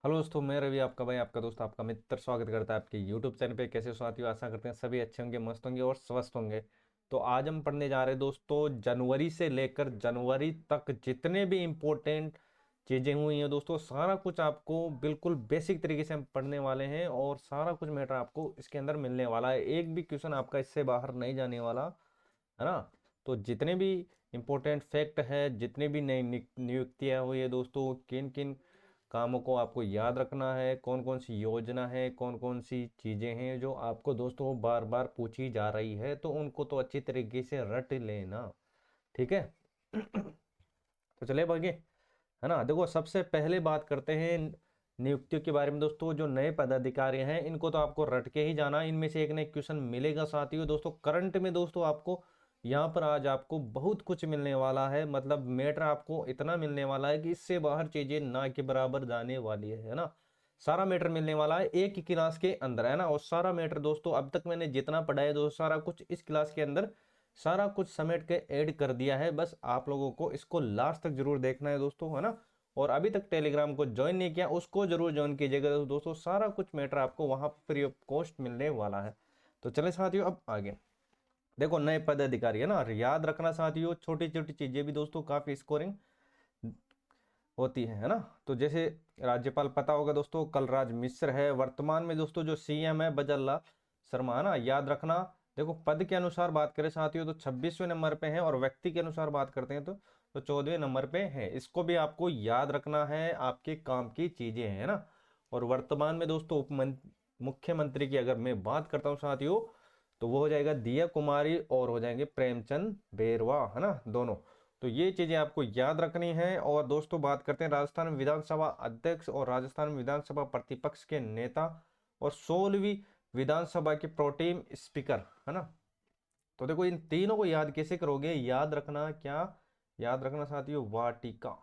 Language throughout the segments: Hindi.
हेलो दोस्तों, मैं रवि, आपका भाई, आपका दोस्त, आपका मित्र स्वागत करता है आपके यूट्यूब चैनल पे। कैसे हो साथियों? आशा करते हैं सभी अच्छे होंगे, मस्त होंगे और स्वस्थ होंगे। तो आज हम पढ़ने जा रहे हैं दोस्तों, जनवरी से लेकर जनवरी तक जितने भी इम्पोर्टेंट चीज़ें हुई हैं दोस्तों, सारा कुछ आपको बिल्कुल बेसिक तरीके से हम पढ़ने वाले हैं और सारा कुछ मैटर आपको इसके अंदर मिलने वाला है। एक भी क्वेश्चन आपका इससे बाहर नहीं जाने वाला, है ना। तो जितने भी इम्पोर्टेंट फैक्ट है, जितने भी नई नियुक्तियां हुई है दोस्तों, किन किन कामों को आपको याद रखना है, कौन कौन सी योजना है, कौन कौन सी चीज़ें हैं जो आपको दोस्तों बार बार पूछी जा रही है, तो उनको तो अच्छी तरीके से रट लेना। ठीक है। तो चले भागे, है ना। देखो, सबसे पहले बात करते हैं नियुक्तियों के बारे में दोस्तों। जो नए पदाधिकारी हैं इनको तो आपको रट के ही जाना, इनमें से एक ना एक क्वेश्चन मिलेगा साथियों। दोस्तों करंट में दोस्तों आपको यहाँ पर आज आपको बहुत कुछ मिलने वाला है, मतलब मैटर आपको इतना मिलने वाला है कि इससे बाहर चीजें ना के बराबर जाने वाली है ना। सारा मैटर मिलने वाला है एक ही क्लास के अंदर, है ना। और सारा मैटर दोस्तों अब तक मैंने जितना पढ़ा है दोस्तों, सारा कुछ इस क्लास के अंदर सारा कुछ समेट के ऐड कर दिया है। बस आप लोगों को इसको लास्ट तक जरूर देखना है दोस्तों, है ना। और अभी तक टेलीग्राम को ज्वाइन नहीं किया, उसको जरूर ज्वाइन कीजिएगा दोस्तों। सारा कुछ मैटर आपको वहां फ्री ऑफ कॉस्ट मिलने वाला है। तो चले साथियों अब आगे। देखो, नए पदाधिकारी, है ना। याद रखना साथियों, छोटी छोटी चीजें भी दोस्तों काफी स्कोरिंग होती है ना। तो जैसे राज्यपाल पता होगा दोस्तों, कलराज मिश्र है। वर्तमान में दोस्तों जो सीएम है बजर लाल शर्मा, है ना। याद रखना। देखो, पद के अनुसार बात करें साथियों तो 26वें नंबर पे है, और व्यक्ति के अनुसार बात करते हैं तो 14वें नंबर पे है। इसको भी आपको याद रखना है, आपके काम की चीजें हैं ना। और वर्तमान में दोस्तों मुख्यमंत्री की अगर मैं बात करता हूँ साथियों, तो वो हो जाएगा दिया कुमारी और हो जाएंगे प्रेमचंद बेरवा, है ना, दोनों। तो ये चीजें आपको याद रखनी है। और दोस्तों बात करते हैं राजस्थान विधानसभा अध्यक्ष और राजस्थान विधानसभा प्रतिपक्ष के नेता और 16वीं विधानसभा के प्रोटेम स्पीकर, है ना। तो देखो, इन तीनों को याद कैसे करोगे? याद रखना क्या? याद रखना साथियों, वाटिका।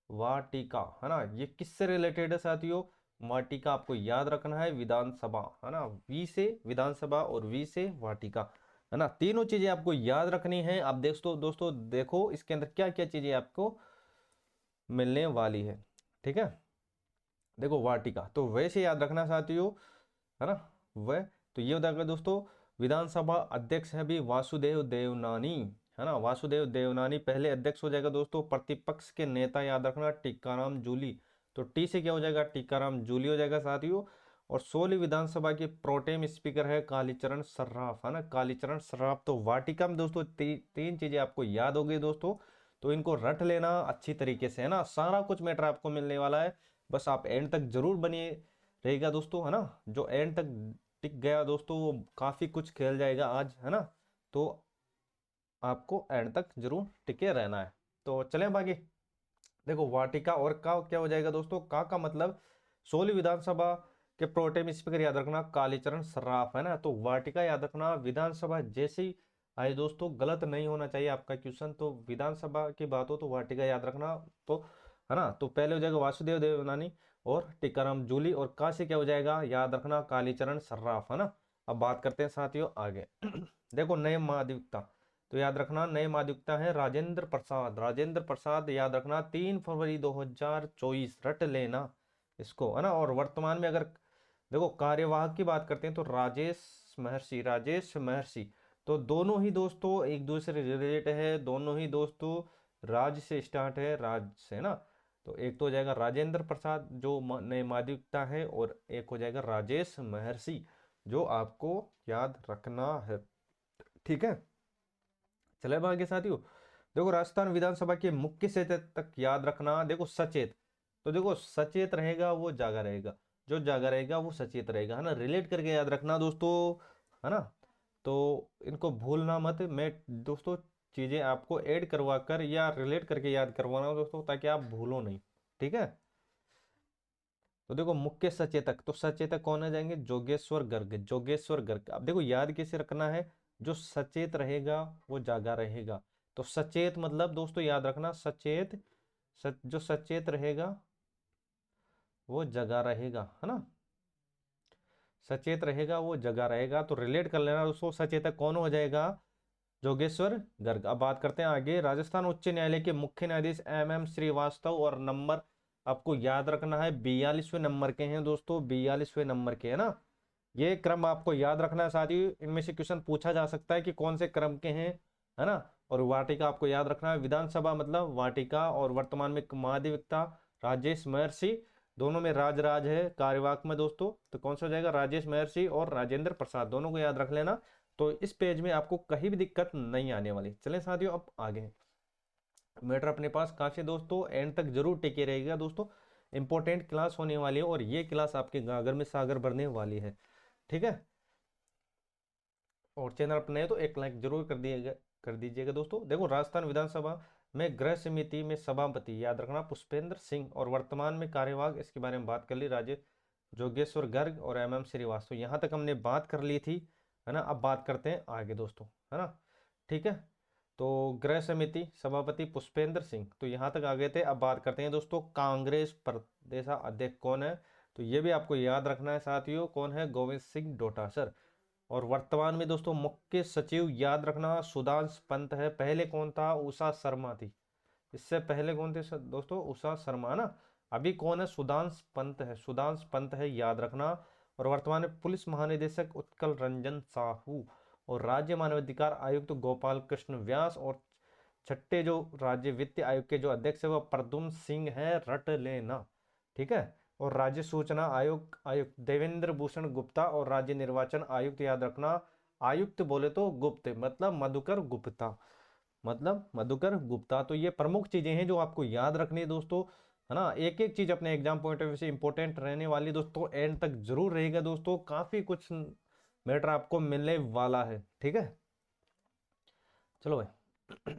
वाटिका, है ना। ये किससे रिलेटेड है साथियों? वाटिका आपको याद रखना है, विधानसभा, है ना। वी से विधानसभा और वी से वाटिका, है ना। तीनों चीजें आपको याद रखनी है। आप दोस्तों देखो इसके अंदर क्या क्या चीजें आपको मिलने वाली है। ठीक है। देखो, वाटिका तो वैसे याद रखना साथियों, है ना। वह तो ये होता है दोस्तों, विधानसभा अध्यक्ष है भी वासुदेव देवनानी, है ना। वासुदेव देवनानी पहले अध्यक्ष हो जाएगा दोस्तों। प्रतिपक्ष के नेता याद रखना टीकाराम जूली, तो टी से क्या हो जाएगा? टीकाराम जूली हो जाएगा साथियों। और 16वीं विधानसभा के प्रोटेम स्पीकर है कालीचरण सर्राफ, है ना। कालीचरण सर्राफ। तो वाटिका में दोस्तों तीन चीजें आपको याद हो गई दोस्तों। तो इनको रट लेना अच्छी तरीके से, है ना। सारा कुछ मैटर आपको मिलने वाला है। बस आप एंड तक जरूर बनिए रहेगा दोस्तों, है ना। जो एंड तक टिक गया दोस्तों वो काफी कुछ खेल जाएगा आज, है ना। तो आपको एंड तक जरूर टिके रहना है। तो चलें बाकी। देखो, वाटिका और का क्या हो जाएगा दोस्तों? का मतलब 16वीं विधानसभा के प्रोटेम स्पीकर याद रखना कालीचरण सर्राफ, है ना। तो वाटिका याद रखना। विधानसभा जैसे ही आए दोस्तों, गलत नहीं होना चाहिए आपका क्वेश्चन। तो विधानसभा की बात हो तो वाटिका याद रखना। तो है ना, तो पहले हो जाएगा वासुदेव देवनानी और टीकाराम जूली, और का से क्या हो जाएगा? याद रखना कालीचरण सर्राफ, है ना। अब बात करते हैं साथियों आगे। देखो, नए महाधिवक्ता, तो याद रखना नए महाधिवक्ता है राजेंद्र प्रसाद। राजेंद्र प्रसाद याद रखना 3 फरवरी 2024, रट लेना इसको, है ना। और वर्तमान में अगर देखो कार्यवाहक की बात करते हैं तो राजेश महर्षि, राजेश महर्षि। तो दोनों ही दोस्तों एक दूसरे रिलेटेड है, दोनों ही दोस्तों राज से स्टार्ट है, राज से ना। तो एक तो हो जाएगा राजेंद्र प्रसाद जो नए महाधिवक्ता है, और एक हो जाएगा राजेश महर्षि जो आपको याद रखना है। ठीक है। चले अब आगे साथियों। देखो, राजस्थान विधानसभा के मुख्य सचेतक तक याद रखना। देखो, सचेत, तो देखो सचेत रहेगा वो जागा रहेगा, जो जागा रहेगा वो सचेत रहेगा, है ना। रिलेट करके याद रखना दोस्तों, है ना। तो इनको भूलना मत। मैं दोस्तों चीजें आपको ऐड करवा कर या रिलेट करके याद करवाना दोस्तों, ताकि आप भूलो नहीं। ठीक है। तो देखो, मुख्य सचेतक, तो सचेतक कौन आ जाएंगे? जोगेश्वर गर्ग, जोगेश्वर गर्ग। अब देखो याद कैसे रखना है? जो सचेत रहेगा वो जागा रहेगा। तो सचेत मतलब दोस्तों याद रखना सचेत, जो सचेत रहेगा वो जगा रहेगा, है ना। सचेत रहेगा वो जगा रहेगा। तो रिलेट कर लेना दोस्तों, सचेतक कौन हो जाएगा? जोगेश्वर गर्ग। अब बात करते हैं आगे। राजस्थान उच्च न्यायालय के मुख्य न्यायाधीश MM श्रीवास्तव और नंबर आपको याद रखना है। 42वें नंबर के हैं दोस्तों, 42वें नंबर के, है ना। ये क्रम आपको याद रखना है साथ ही। इनमें से क्वेश्चन पूछा जा सकता है कि कौन से क्रम के हैं, है ना। और वाटिका आपको याद रखना है। विधानसभा मतलब वाटिका, और वर्तमान में महाधिवक्ता राजेश महर्षि, दोनों में राज राज है कार्यवाहक में दोस्तों, तो कौन सा हो जाएगा, राजेश महर्षि और राजेंद्र प्रसाद, दोनों को याद रख लेना। तो इस पेज में आपको कहीं भी दिक्कत नहीं आने वाली। चलें साथियों अब आगे, मैटर अपने पास काफी दोस्तों, एंड तक जरूर टिके रहेगा दोस्तों। इंपॉर्टेंट क्लास होने वाली है और ये क्लास आपके गागर में सागर भरने वाली है, ठीक है। और चैनल पर नए तो एक लाइक जरूर कर दीजिएगा दोस्तों। देखो, राजस्थान विधानसभा में गृह समिति में सभापति याद रखना पुष्पेंद्र सिंह, और वर्तमान में कार्यवाहक, इसके बारे में बात कर ली, राजे जोगेश्वर गर्ग और एम श्रीवास्तव। यहाँ तक हमने बात कर ली थी, है ना। अब बात करते हैं आगे दोस्तों, है ना, ठीक है। तो गृह समिति सभापति पुष्पेंद्र सिंह, तो यहाँ तक आ गए थे। अब बात करते हैं दोस्तों कांग्रेस प्रदेश अध्यक्ष कौन है, तो ये भी आपको याद रखना है साथियों, कौन है, गोविंद सिंह डोटासर। और वर्तमान में दोस्तों मुख्य सचिव याद रखना सुधांश पंत है। पहले कौन था, उषा शर्मा थी। इससे पहले कौन थे दोस्तों, उषा शर्मा ना। अभी कौन है, सुधांश पंत है, सुधांश पंत है, याद रखना। और वर्तमान में पुलिस महानिदेशक उत्कल रंजन साहू, और राज्य मानवाधिकार आयुक्त गोपाल कृष्ण व्यास, और छठे जो राज्य वित्त आयोग के जो अध्यक्ष है वो प्रद्युम्न सिंह है, रट लेना, ठीक है। और राज्य सूचना आयोग आयुक्त देवेंद्र भूषण गुप्ता, और राज्य निर्वाचन आयुक्त याद रखना, आयुक्त बोले तो गुप्त मतलब मधुकर गुप्ता, मतलब मधुकर गुप्ता। तो ये प्रमुख चीजें हैं जो आपको याद रखनी है दोस्तों, है ना। एक एक चीज अपने एग्जाम पॉइंट ऑफ व्यू से इंपॉर्टेंट रहने वाली दोस्तों, एंड तक जरूर रहेगा दोस्तों, काफी कुछ मैटर आपको मिलने वाला है, ठीक है। चलो भाई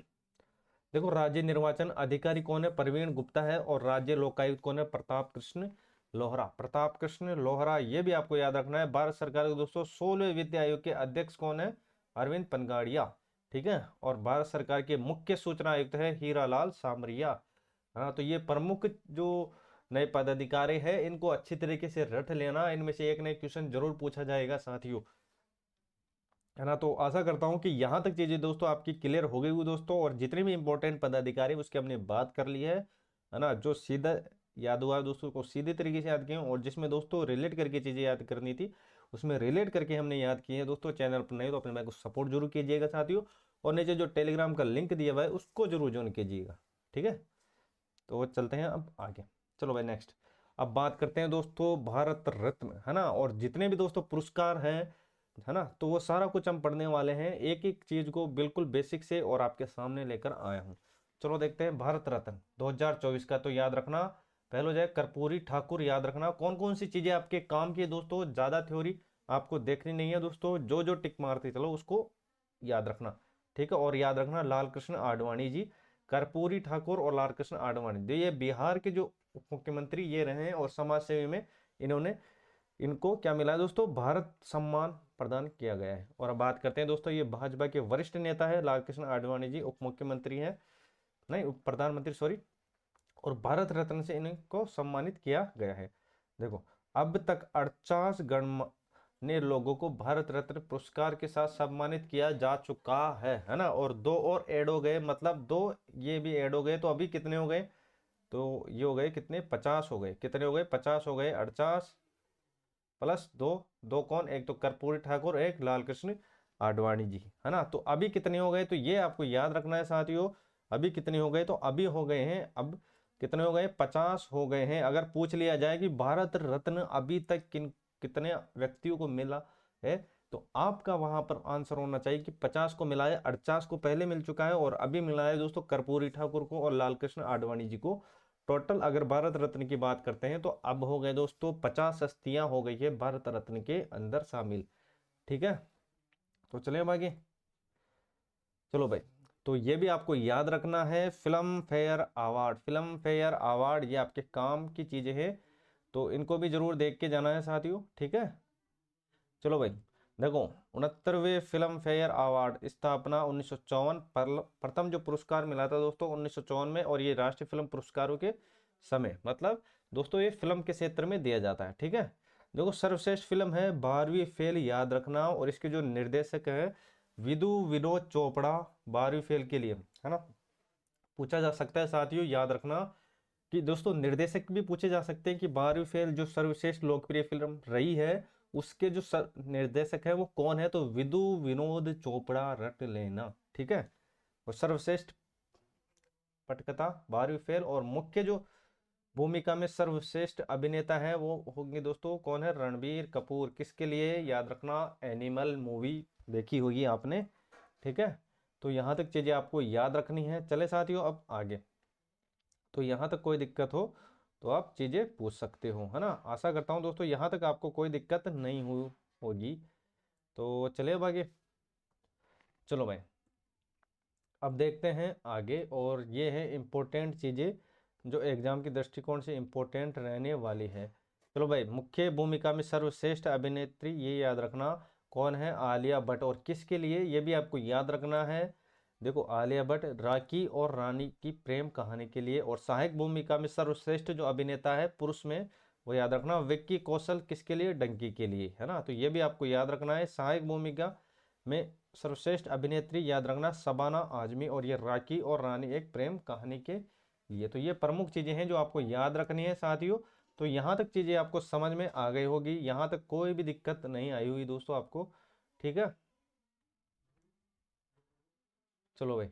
देखो, राज्य निर्वाचन अधिकारी कौन है, प्रवीण गुप्ता है, और राज्य लोकायुक्त कौन है, प्रताप कृष्ण लोहरा, प्रताप कृष्ण लोहरा। ये भी आपको याद रखना है। भारत सरकार के दोस्तों 16वें वित्त आयोग के अध्यक्ष कौन है, अरविंद पनगाड़िया, ठीक है। और भारत सरकार के मुख्य सूचना आयुक्त है हीरालाल सामरिया, हाँ। तो ये प्रमुख जो नए पदाधिकारी है, इनको अच्छी तरीके से रट लेना, इनमें से एक नए क्वेश्चन जरूर पूछा जाएगा साथियों, है ना। तो आशा करता हूं कि यहाँ तक चीजें दोस्तों आपकी क्लियर हो गई हुई दोस्तों, और जितने भी इंपॉर्टेंट पदाधिकारी उसकी हमने बात कर ली है ना। जो सीधा याद हुआ है दोस्तों को सीधे तरीके से याद किए, और जिसमें दोस्तों रिलेट करके चीजें याद करनी थी उसमें रिलेट करके हमने याद की है दोस्तों। चैनल पर नहीं तो अपने भाई को सपोर्ट जरूर कीजिएगा साथियों, और नीचे जो टेलीग्राम का लिंक दिया हुआ है उसको जरूर ज्वाइन कीजिएगा, ठीक है। तो चलते हैं अब आगे, चलो भाई नेक्स्ट। अब बात करते हैं दोस्तों भारत रत्न, है ना, और जितने भी दोस्तों पुरस्कार हैं, है ना, तो वो सारा कुछ हम पढ़ने वाले हैं, एक एक चीज को बिल्कुल बेसिक से और आपके सामने लेकर आया हूँ। चलो देखते हैं भारत रत्न 2024 का, तो याद रखना पहले हो जाए कर्पूरी ठाकुर, याद रखना कौन कौन सी चीजें आपके काम की है दोस्तों। ज्यादा थ्योरी आपको देखनी नहीं है दोस्तों, जो जो टिक मारते चलो उसको याद रखना, ठीक है। और याद रखना लाल कृष्ण आडवाणी जी, कर्पूरी ठाकुर और लाल कृष्ण आडवाणी, जो ये बिहार के जो उप मुख्यमंत्री ये रहे हैं, और समाज सेवी में इन्होंने, इनको क्या मिला है दोस्तों, भारत सम्मान प्रदान किया गया है। और अब बात करते हैं दोस्तों, ये भाजपा के वरिष्ठ नेता है लाल कृष्ण आडवाणी जी, उप मुख्यमंत्री हैं, नहीं उप प्रधानमंत्री सॉरी, और भारत रत्न से इनको सम्मानित किया गया है। देखो, अब तक 48 गणमान्य लोगों को भारत रत्न पुरस्कार के साथ सम्मानित किया जा चुका है ना। और दो और ऐड हो गए, मतलब दो ये भी ऐड हो गए, तो अभी कितने हो गए, तो ये हो गए कितने, 50 हो गए, कितने हो गए, 50 हो गए, 48 प्लस दो, दो कौन, एक तो कर्पूरी ठाकुर, एक लाल कृष्ण आडवाणी जी, है ना। तो अभी कितने हो गए, तो ये आपको याद रखना है साथियों। अभी कितने हो गए, तो अभी हो गए हैं, अब कितने हो गए, 50 हो गए हैं। अगर पूछ लिया जाए कि भारत रत्न अभी तक कितने व्यक्तियों को मिला है, तो आपका वहां पर आंसर होना चाहिए कि 50 को मिला है, 48 को पहले मिल चुका है, और अभी मिला है दोस्तों कर्पूरी ठाकुर को और लाल कृष्ण आडवाणी जी को। टोटल अगर भारत रत्न की बात करते हैं तो अब हो गए दोस्तों 50 हस्तियां हो गई है भारत रत्न के अंदर शामिल, ठीक है। तो चलिए अब आगे, चलो भाई, तो ये भी आपको याद रखना है, film fair award, film fair award ये आपके काम की चीजें हैं, तो इनको भी जरूर देख के जाना है साथियों, ठीक है। चलो भाई देखो, 69वें फिल्म फेयर अवार्ड स्थापना 1954, प्रथम जो पुरस्कार मिला था दोस्तों 1954 में, और ये राष्ट्रीय फिल्म पुरस्कारों के समय, मतलब दोस्तों ये फिल्म के क्षेत्र में दिया जाता है, ठीक है। देखो, सर्वश्रेष्ठ फिल्म है 12वीं फेल, याद रखना, और इसके जो निर्देशक है विदु विनोद चोपड़ा, 12वीं फेल के लिए, है ना, पूछा जा सकता है साथियों, याद रखना कि दोस्तों निर्देशक भी पूछे जा सकते हैं कि 12वीं फेल जो सर्वश्रेष्ठ लोकप्रिय फिल्म रही है उसके जो निर्देशक है वो कौन है, तो विदु विनोद चोपड़ा रट लेना, ठीक है। और सर्वश्रेष्ठ पटकथा 12वीं फेल, और मुख्य जो भूमिका में सर्वश्रेष्ठ अभिनेता है वो होंगे दोस्तों कौन है, रणबीर कपूर। किसके लिए, याद रखना, एनिमल मूवी देखी होगी आपने, ठीक है। तो यहाँ तक चीजें आपको याद रखनी है। चले साथियों अब आगे, तो यहाँ तक कोई दिक्कत हो तो आप चीजें पूछ सकते हो, है ना। आशा करता हूँ दोस्तों यहाँ तक आपको कोई दिक्कत नहीं होगी। तो चलिए अब आगे, चलो भाई अब देखते हैं आगे, और ये है इम्पोर्टेंट चीजें जो एग्जाम के दृष्टिकोण से इम्पोर्टेंट रहने वाली है। चलो भाई, मुख्य भूमिका में सर्वश्रेष्ठ अभिनेत्री, ये याद रखना कौन है, आलिया भट्ट। और किसके लिए, ये भी आपको याद रखना है। देखो आलिया भट्ट राखी और रानी की प्रेम कहानी के लिए। और सहायक भूमिका में सर्वश्रेष्ठ जो अभिनेता है पुरुष में, वो याद रखना विक्की कौशल। किसके लिए, डंकी के लिए, है ना। तो ये भी आपको याद रखना है। सहायक भूमिका में सर्वश्रेष्ठ अभिनेत्री याद रखना शबाना आजमी, और ये राखी और रानी एक प्रेम कहानी के लिए। तो ये प्रमुख चीजें हैं जो आपको याद रखनी है साथियों। तो यहाँ तक चीजें आपको समझ में आ गई होगी, यहाँ तक कोई भी दिक्कत नहीं आई हुई दोस्तों आपको, ठीक है। चलो भाई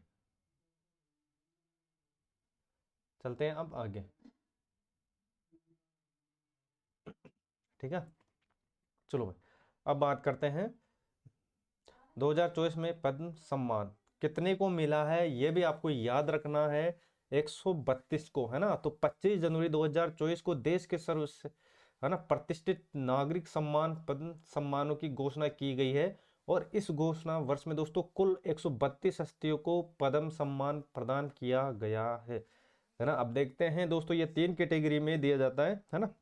चलते हैं अब आगे, ठीक है। चलो भाई अब बात करते हैं 2024 में पद्म सम्मान कितने को मिला है, ये भी आपको याद रखना है। 132 को, है ना। तो 25 जनवरी 2024 को देश के सर्व, है ना, प्रतिष्ठित नागरिक सम्मान पद्म सम्मानों की घोषणा की गई है। और इस घोषणा वर्ष में दोस्तों कुल 132 हस्तियों को पद्म सम्मान प्रदान किया गया है ना। अब देखते हैं दोस्तों, ये 3 कैटेगरी में दिया जाता है ना।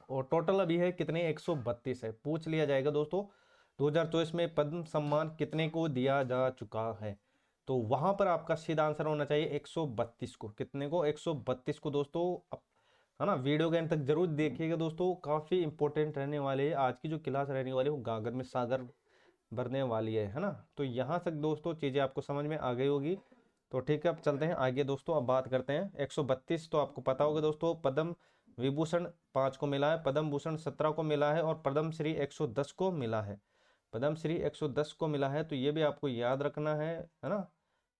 और टोटल अभी है कितने, 132 है, पूछ लिया जाएगा दोस्तों 2024 में पद्म सम्मान कितने को दिया जा चुका है। तो वहां पर आपका सीधा आंसर होना चाहिए 132 को। कितने को, 132 को दोस्तों। है ना, वीडियो के अंत तक जरूर देखिएगा दोस्तों, काफी इंपॉर्टेंट रहने वाले है। आज की जो क्लास रहने वाली है वो गागर में सागर भरने वाली है ना। तो यहाँ तक दोस्तों चीजें आपको समझ में आ गई होगी। तो ठीक है अब चलते हैं आगे दोस्तों, अब बात करते हैं 132। तो आपको पता होगा दोस्तों, पद्म विभूषण 5 को मिला है, पद्म भूषण 17 को मिला है, और पद्म श्री 110 को मिला है। पद्म श्री 110 को मिला है, तो ये भी आपको याद रखना है ना,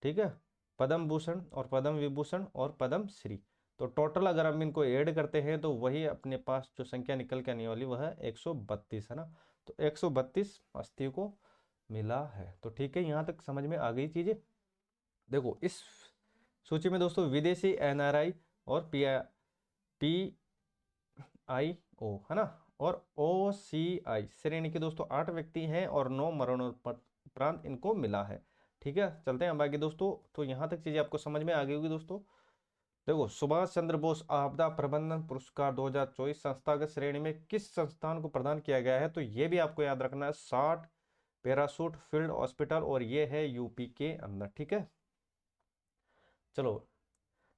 ठीक है। पद्म भूषण और पद्म विभूषण और पद्म श्री, तो टोटल अगर हम इनको ऐड करते हैं तो वही अपने पास जो संख्या निकल के आने वाली वह है 132, है ना। तो 132 हस्तियों को मिला है। तो ठीक है, यहाँ तक समझ में आ गई चीजें। देखो इस सूची में दोस्तों विदेशी एनआरआई और पी आई ओ, है ना, और ओ सी आई श्रेणी के दोस्तों 8 व्यक्ति हैं, और 9 मरणोपरांत इनको मिला है, ठीक है। चलते हैं अब आगे दोस्तों। तो यहाँ तक चीजें आपको समझ में आ गई होगी दोस्तों। देखो सुभाष चंद्र बोस आपदा प्रबंधन पुरस्कार 2024 संस्थागत श्रेणी में किस संस्थान को प्रदान किया गया है, तो ये भी आपको याद रखना है। 60 पैरासूट फील्ड हॉस्पिटल, और ये है यूपी के अंदर, ठीक है। चलो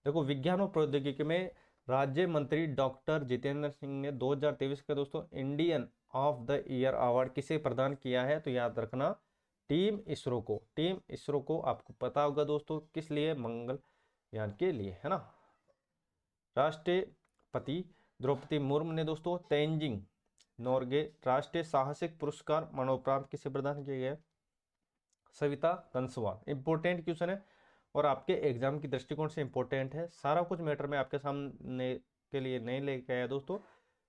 देखो विज्ञान और प्रौद्योगिकी में राज्य मंत्री डॉक्टर जितेंद्र सिंह ने 2023 का दोस्तों Indian of the year award किसे प्रदान किया है, तो याद रखना टीम इसरो को। टीम इसरो को आपको पता होगा दोस्तों किस लिए, मंगलयान के लिए, है ना। राष्ट्रपति द्रौपदी मुर्मू ने दोस्तों तेंजिंग नोर्गे राष्ट्रीय साहसिक पुरस्कार मरणोपरांत किसे प्रदान किया गया, सविता कंसवाल। इंपॉर्टेंट क्वेश्चन है और आपके एग्जाम की दृष्टिकोण से इंपॉर्टेंट है। सारा कुछ मैटर मैं आपके सामने के लिए नहीं लेके आया दोस्तों,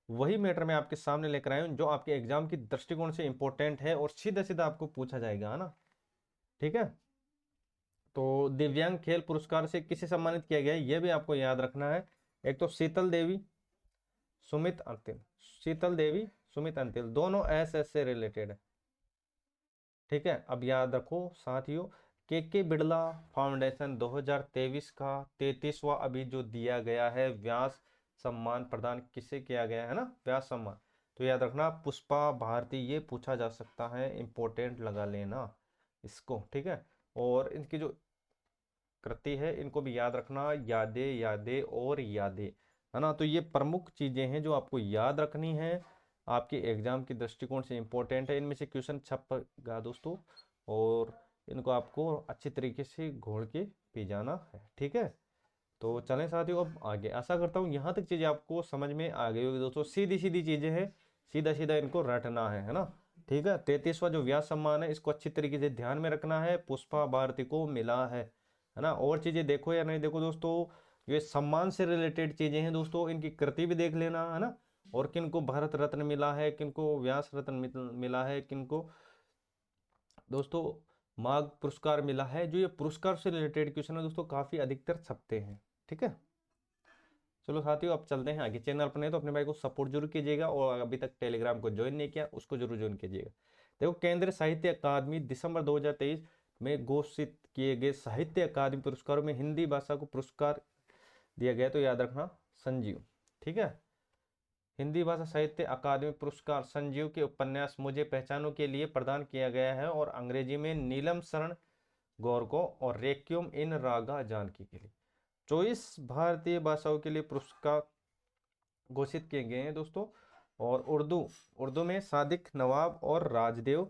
वही मैटर मैं आपके सामने लेकर आया हूँ जो आपके एग्जाम की दृष्टिकोण से इंपॉर्टेंट है और सीधा सीधा आपको पूछा जाएगा, है ना, ठीक है। तो दिव्यांग खेल पुरस्कार से किसे सम्मानित किया गया है, यह भी आपको याद रखना है। एक तो शीतल देवी, सुमित अंतिल, शीतल देवी सुमित अंतिल, दोनों एस एस से रिलेटेड है, ठीक है। अब याद रखो साथियों, के बिड़ला फाउंडेशन 2023 का 33वां अभी जो दिया गया है व्यास सम्मान प्रदान किसे किया गया है ना, व्यास सम्मान। तो याद रखना पुष्पा भारती, ये पूछा जा सकता है, इंपॉर्टेंट लगा लेना इसको, ठीक है। और इनकी जो कृति है इनको भी याद रखना, यादें यादें और यादें, है ना। तो ये प्रमुख चीजें हैं जो आपको याद रखनी है, आपके एग्जाम की दृष्टिकोण से इंपॉर्टेंट है। इनमें से क्वेश्चन छपेगा दोस्तों, और इनको आपको अच्छी तरीके से घोल के पी जाना है, ठीक है। तो चलें साथियों अब आगे। आशा करता हूँ यहाँ तक चीज़ें आपको समझ में आ गई होगी दोस्तों। सीधी सीधी चीज़ें हैं, सीधा सीधा इनको रटना है ना। ठीक है, 33वां जो व्यास सम्मान है इसको अच्छी तरीके से ध्यान में रखना है। पुष्पा भारती को मिला है ना। और चीज़ें देखो या नहीं देखो दोस्तों, ये सम्मान से रिलेटेड चीज़ें हैं दोस्तों, इनकी कृति भी देख लेना है ना। और किनको भारत रत्न मिला है, किनको व्यास रत्न मिला है, किनको दोस्तों माघ पुरस्कार मिला है। जो ये पुरस्कार से रिलेटेड क्वेश्चन है दोस्तों काफ़ी अधिकतर छपते हैं। ठीक है, चलो साथियों अब चलते हैं आगे। चैनल पर नहीं तो अपने भाई को सपोर्ट जरूर कीजिएगा, और अभी तक टेलीग्राम को ज्वाइन नहीं किया उसको जरूर ज्वाइन कीजिएगा। देखो, केंद्रीय साहित्य अकादमी दिसंबर 2023 में घोषित किए गए साहित्य अकादमी पुरस्कारों में हिंदी भाषा को पुरस्कार दिया गया, तो याद रखना संजीव। ठीक है, हिंदी भाषा साहित्य अकादमी पुरस्कार संजीव के उपन्यास मुझे पहचानों के लिए प्रदान किया गया है, और अंग्रेजी में नीलम शरण गौर को और रेक्यूम इन रागा जानकी के लिए 24 भारतीय भाषाओं के लिए पुरस्कार घोषित किए गए हैं दोस्तों। और उर्दू उर्दू में सादिक नवाब और राजदेव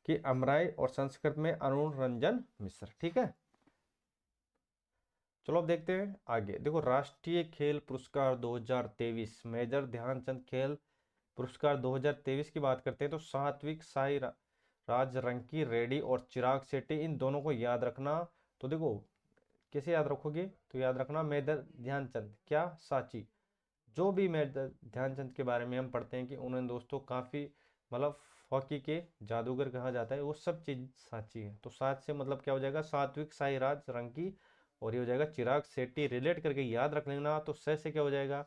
की अमराई, और संस्कृत में अरुण रंजन मिश्र। ठीक है, चलो अब देखते हैं आगे। देखो, राष्ट्रीय खेल पुरस्कार 2023 मेजर ध्यानचंद खेल पुरस्कार 2023 की बात करते हैं तो सात्विक राज रंकी रेड्डी और चिराग शेट्टी, इन दोनों को याद रखना। तो देखो कैसे याद रखोगे, तो याद रखना मेजर ध्यानचंद क्या साची। जो भी मेजर ध्यानचंद के बारे में हम पढ़ते हैं कि उन्होंने दोस्तों काफ़ी मतलब हॉकी के जादूगर कहा जाता है, वो सब चीज़ साची है। तो सात से मतलब क्या हो जाएगा, सात्विक साईराज रंकी, और ये हो जाएगा चिराग शेट्टी। रिलेट करके याद रख लेना। तो से क्या हो जाएगा,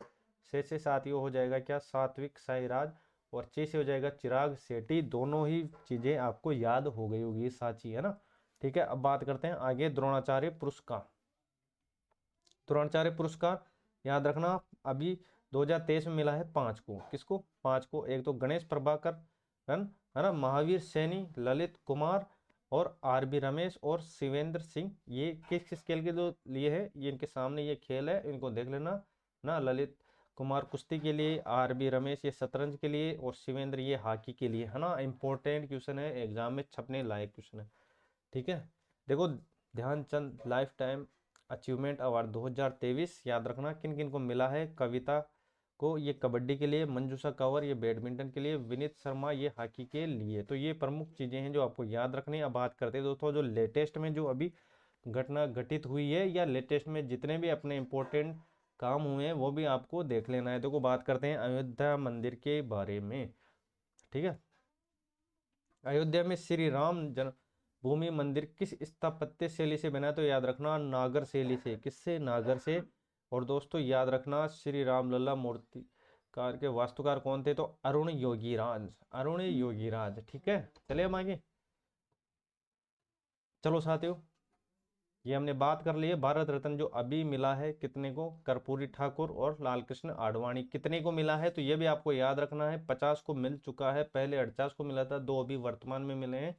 से साथ ये हो जाएगा क्या, सात्विक साईराज, और चे से हो जाएगा चिराग शेट्टी। दोनों ही चीज़ें आपको याद हो गई होगी, साची है ना। ठीक है, अब बात करते हैं आगे। द्रोणाचार्य पुरस्कार, द्रोणाचार्य पुरस्कार याद रखना अभी 2023 में मिला है 5 को। किसको, 5 को। एक तो गणेश प्रभाकर है ना, महावीर सैनी, ललित कुमार, और आर बी रमेश और शिवेंद्र सिंह। ये किस किस खेल के लिए है, ये इनके सामने ये खेल है, इनको देख लेना ना। ललित कुमार कुश्ती के लिए, आर बी रमेश ये शतरंज के लिए, और शिवेंद्र ये हॉकी के लिए है ना। इंपॉर्टेंट क्वेश्चन है, एग्जाम में छपने लायक क्वेश्चन है। ठीक है, देखो Dhyanchand life time achievement award 2023 याद रखना किन किन को मिला है। कविता को ये कबड्डी के लिए, मंजूषा कंवर ये बैडमिंटन के लिए, विनीत शर्मा ये हॉकी के लिए। तो ये प्रमुख चीज़ें हैं जो आपको याद रखनी है। अब बात करते हैं दोस्तों जो लेटेस्ट में जो अभी घटना घटित हुई है, या लेटेस्ट में जितने भी अपने इंपॉर्टेंट काम हुए हैं वो भी आपको देख लेना है। देखो बात करते हैं अयोध्या मंदिर के बारे में। ठीक है, अयोध्या में श्री राम जन्मभूमि मंदिर किस स्थापत्य शैली से बना है, तो याद रखना नागर शैली से। किससे, नागर से। और दोस्तों याद रखना श्री राम लल्ला मूर्तिकार के वास्तुकार कौन थे, तो अरुण योगीराज, अरुण योगीराज। ठीक है, चलिए हम आगे। चलो साथियों, ये हमने बात कर ली है। भारत रत्न जो अभी मिला है कितने को, कर्पूरी ठाकुर और लाल कृष्ण आडवाणी, कितने को मिला है, तो ये भी आपको याद रखना है। 50 को मिल चुका है, पहले 48 को मिला था, 2 अभी वर्तमान में मिले हैं।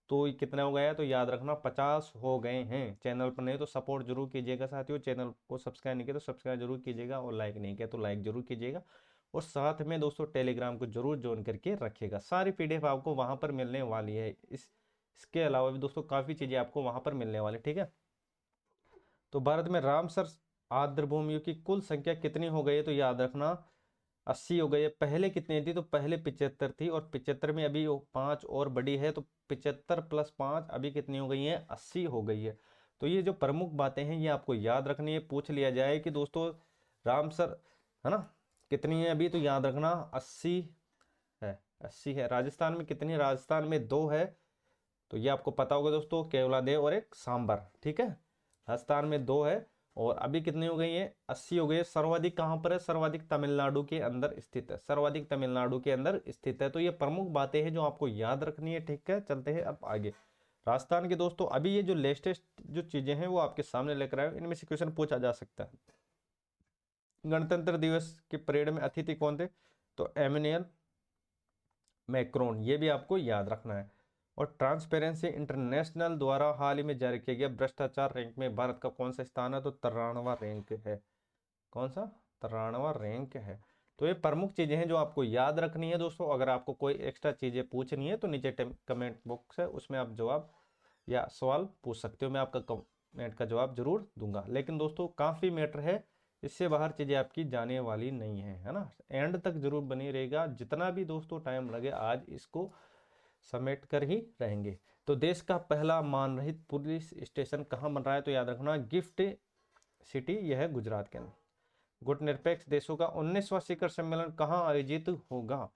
तो ये कितना हो गया, तो याद रखना 50 हो गए हैं। चैनल पर नहीं तो सपोर्ट जरूर कीजिएगा साथियों। चैनल को सब्सक्राइब नहीं किया तो सब्सक्राइब जरूर कीजिएगा, और लाइक नहीं किया तो लाइक जरूर कीजिएगा। और साथ में दोस्तों टेलीग्राम को जरूर ज्वाइन करके रखिएगा। सारी पीडीएफ आपको वहां पर मिलने वाली है। इसके अलावा भी दोस्तों काफ़ी चीज़ें आपको वहां पर मिलने वाली। ठीक है, तो भारत में रामसर आर्द्रभूमियों की कुल संख्या कितनी हो गई है, तो याद रखना 80 हो गई है। पहले कितनी थी, तो पहले 75 थी, और 75 में अभी 5 और बड़ी है, तो 75 + 5 अभी कितनी हो गई है, 80 हो गई है। तो ये जो प्रमुख बातें हैं ये आपको याद रखनी है। पूछ लिया जाए कि दोस्तों रामसर है ना कितनी है अभी, तो याद रखना 80 है। 80 है। राजस्थान में कितनी, राजस्थान में 2 है, तो ये आपको पता होगा दोस्तों, केवलादेव और एक सांबर। ठीक है, राजस्थान में 2 है। और अभी कितनी हो गई है, 80 हो गई है। सर्वाधिक कहाँ पर है, सर्वाधिक तमिलनाडु के अंदर स्थित है, सर्वाधिक तमिलनाडु के अंदर स्थित है। तो ये प्रमुख बातें हैं जो आपको याद रखनी है। ठीक है, चलते हैं अब आगे। राजस्थान के दोस्तों अभी ये जो लेटेस्ट जो चीजें हैं वो आपके सामने लेकर आए, इनमें से क्वेश्चन पूछा जा सकता है। गणतंत्र दिवस के परेड में अतिथि कौन थे, तो एमेनुअल मैक्रोन, ये भी आपको याद रखना है। और ट्रांसपेरेंसी इंटरनेशनल द्वारा हाल ही में जारी किया गया भ्रष्टाचार रैंक में भारत का कौन सा स्थान है, तो 93वां रैंक है। कौन सा, 93वां रैंक है। तो ये प्रमुख चीजें हैं जो आपको याद रखनी है दोस्तों। अगर आपको कोई एक्स्ट्रा चीजें पूछनी है तो नीचे कमेंट बॉक्स है, उसमें आप जवाब या सवाल पूछ सकते हो, मैं आपका मिनट का जवाब जरूर दूंगा। लेकिन दोस्तों काफ़ी मैटर है, इससे बाहर चीज़ें आपकी जाने वाली नहीं है ना। एंड तक जरूर बनी रहेगा, जितना भी दोस्तों टाइम लगे आज इसको समेट कर ही रहेंगे। तो देश का पहला मानरहित पुलिस स्टेशन कहाँ बन रहा है, तो याद रखना गिफ्ट सिटी, यह है गुजरात के अंदर। गुटनिरपेक्ष देशों का 19वां शिखर सम्मेलन कहाँ आयोजित होगा,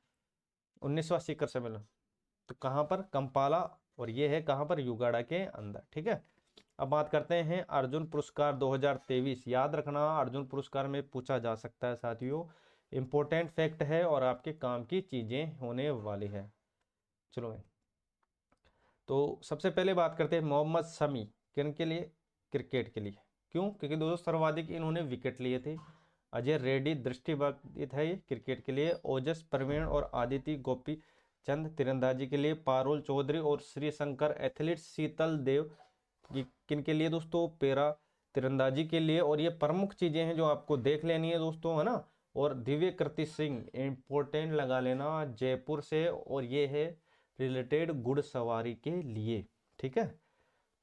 19वां शिखर सम्मेलन तो कहाँ पर, कंपाला, और ये है कहाँ पर, युगाड़ा के अंदर। ठीक है, अब बात करते हैं अर्जुन पुरस्कार 2023। याद रखना अर्जुन पुरस्कार में पूछा जा सकता है साथियों, इंपॉर्टेंट फैक्ट है और आपके काम की चीजें होने वाली है। चलो तो सबसे पहले बात करते हैं मोहम्मद शमी, किन के लिए, क्रिकेट के लिए। क्यों, क्योंकि दोस्तों सर्वाधिक इन्होंने विकेट लिए थे। अजय रेड्डी दृष्टिबाधित है ये क्रिकेट के लिए। ओजस प्रवीण और आदिति गोपी चंद तीरंदाजी के लिए। पारुल चौधरी और श्रीशंकर एथलीट। शीतल देव किन के लिए दोस्तों, पैरा तीरंदाजी के लिए। और ये प्रमुख चीजें हैं जो आपको देख लेनी है दोस्तों, है ना। और दिव्य कृति सिंह, इंपोर्टेंट लगा लेना, जयपुर से, और ये है रिलेटेड घुड़सवारी के लिए। ठीक है,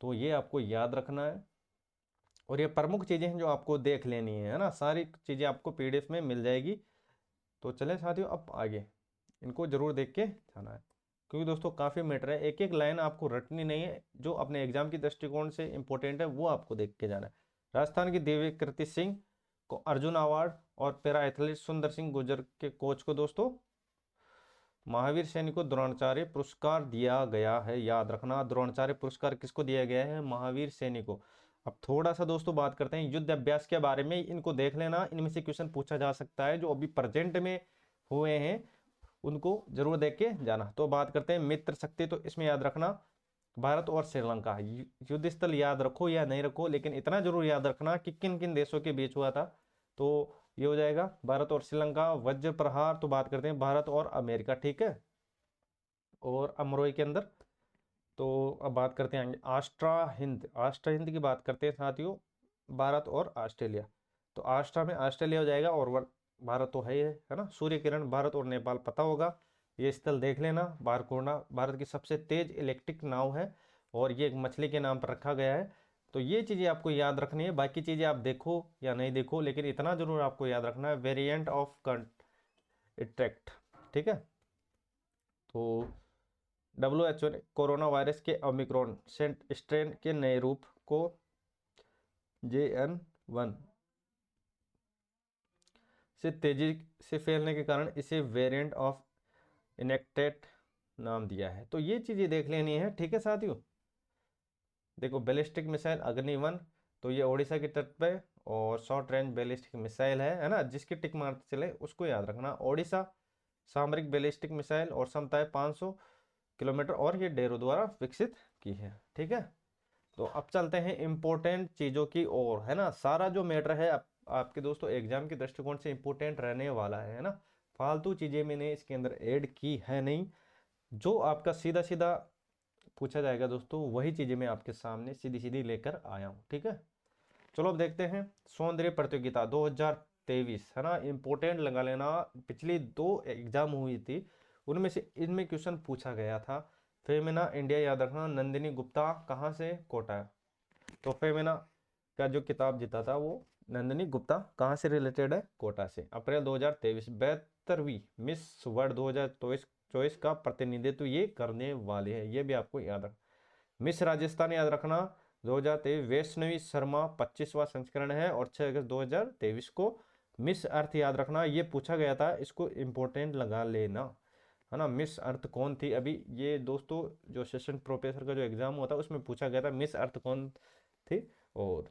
तो ये आपको याद रखना है, और ये प्रमुख चीज़ें हैं जो आपको देख लेनी है ना। सारी चीज़ें आपको पीडीएफ में मिल जाएगी। तो चलें साथियों अब आगे, इनको जरूर देख के जाना है, क्योंकि दोस्तों काफ़ी मैटर है। एक एक लाइन आपको रटनी नहीं है, जो अपने एग्जाम की दृष्टिकोण से इंपॉर्टेंट है वो आपको देख के जाना है। राजस्थान की दिव्य कृति सिंह को अर्जुन अवार्ड, और पैरा एथलीट सुंदर सिंह गुर्जर के कोच को दोस्तों महावीर सैनी को द्रोणाचार्य पुरस्कार दिया गया है। याद रखना द्रोणाचार्य पुरस्कार किसको दिया गया है, महावीर सैनी को। अब थोड़ा सा दोस्तों बात करते हैं युद्ध अभ्यास के बारे में, इनको देख लेना, इनमें से क्वेश्चन पूछा जा सकता है जो अभी प्रेजेंट में हुए हैं, उनको जरूर देख के जाना। तो बात करते हैं मित्र शक्ति, तो इसमें याद रखना भारत और श्रीलंका। युद्ध स्थल याद रखो या नहीं रखो, लेकिन इतना जरूर याद रखना कि किन किन देशों के बीच हुआ था। तो ये हो जाएगा भारत और श्रीलंका। वज्र प्रहार, तो बात करते हैं भारत और अमेरिका। ठीक है, और अमरोई के अंदर। तो अब बात करते हैं आस्ट्रा हिंद, आस्ट्रा हिंद की बात करते हैं साथियों, भारत और ऑस्ट्रेलिया। तो आस्ट्रा में ऑस्ट्रेलिया हो जाएगा, और भारत तो है ना। सूर्य किरण भारत और नेपाल पता होगा, ये स्थल देख लेना। बारकोना भारत की सबसे तेज इलेक्ट्रिक नाव है, और ये एक मछली के नाम पर रखा गया है। तो ये चीज़ें आपको याद रखनी है, बाकी चीज़ें आप देखो या नहीं देखो, लेकिन इतना जरूर आपको याद रखना है, वेरिएंट ऑफ कंट्रैक्ट। ठीक है, तो WHO ने कोरोना वायरस के ओमिक्रॉन स्ट्रेन के नए रूप को JN.1 से तेजी से फैलने के कारण इसे वेरिएंट ऑफ इनेक्टेड नाम दिया है। तो ये चीज़ें देख लेनी है। ठीक है साथियों, देखो बैलिस्टिक मिसाइल अग्नि-1, तो ये ओडिशा के तट पे, और शॉर्ट रेंज बैलिस्टिक मिसाइल है ना, जिसकी टिक मारते चले उसको याद रखना। ओडिशा सामरिक बैलिस्टिक मिसाइल, और क्षमता है 500 किलोमीटर, और ये डेरो द्वारा विकसित की है। ठीक है, तो अब चलते हैं इंपॉर्टेंट चीज़ों की ओर, है ना। सारा जो मैटर है आपके दोस्तों एग्जाम के दृष्टिकोण से इंपॉर्टेंट रहने वाला है ना। फालतू चीज़ें मैंने इसके अंदर ऐड की है नहीं, जो आपका सीधा सीधा पूछा जाएगा दोस्तों वही चीज़ें मैं आपके सामने सीधी सीधी लेकर आया हूँ। ठीक है, चलो अब देखते हैं सौंदर्य प्रतियोगिता 2023, है ना। इंपॉर्टेंट लगा लेना, पिछली 2 एग्जाम हुई थी, उनमें से इनमें क्वेश्चन पूछा गया था। फेमिना इंडिया याद रखना, नंदिनी गुप्ता कहाँ से, कोटा। तो फेमिना का जो किताब जीता था वो नंदिनी गुप्ता कहाँ से रिलेटेड है, कोटा से। अप्रैल 2023 72वीं मिस वर्ल्ड 2024 का प्रतिनिधित्व ये करने वाले हैं, ये भी आपको याद रखना। मिस राजस्थान याद रखना 2023 वैष्णवी शर्मा 25वां संस्करण है, और 6 अगस्त 2023 को। मिस अर्थ याद रखना, ये पूछा गया था, इसको इम्पोर्टेंट लगा लेना, है ना। मिस अर्थ कौन थी, अभी ये दोस्तों जो असिस्टेंट प्रोफेसर का जो एग्जाम हुआ था उसमें पूछा गया था मिस अर्थ कौन थी। और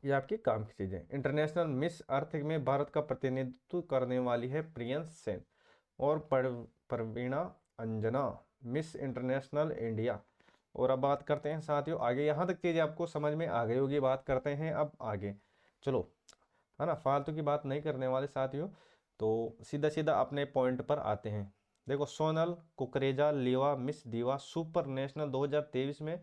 ये आपकी काम की चीज़ें। इंटरनेशनल मिस अर्थ में भारत का प्रतिनिधित्व करने वाली है प्रियंश सेन, और Parveena Anjana miss international India. और अब बात करते हैं साथियों आगे, यहाँ तक चीज़ें आपको समझ में आ गई होगी। बात करते हैं अब आगे, चलो, है ना, फालतू की बात नहीं करने वाले साथियों, तो सीधा सीधा अपने पॉइंट पर आते हैं। देखो सोनल कुकरेजा लीवा मिस दीवा सुपर नेशनल 2023 में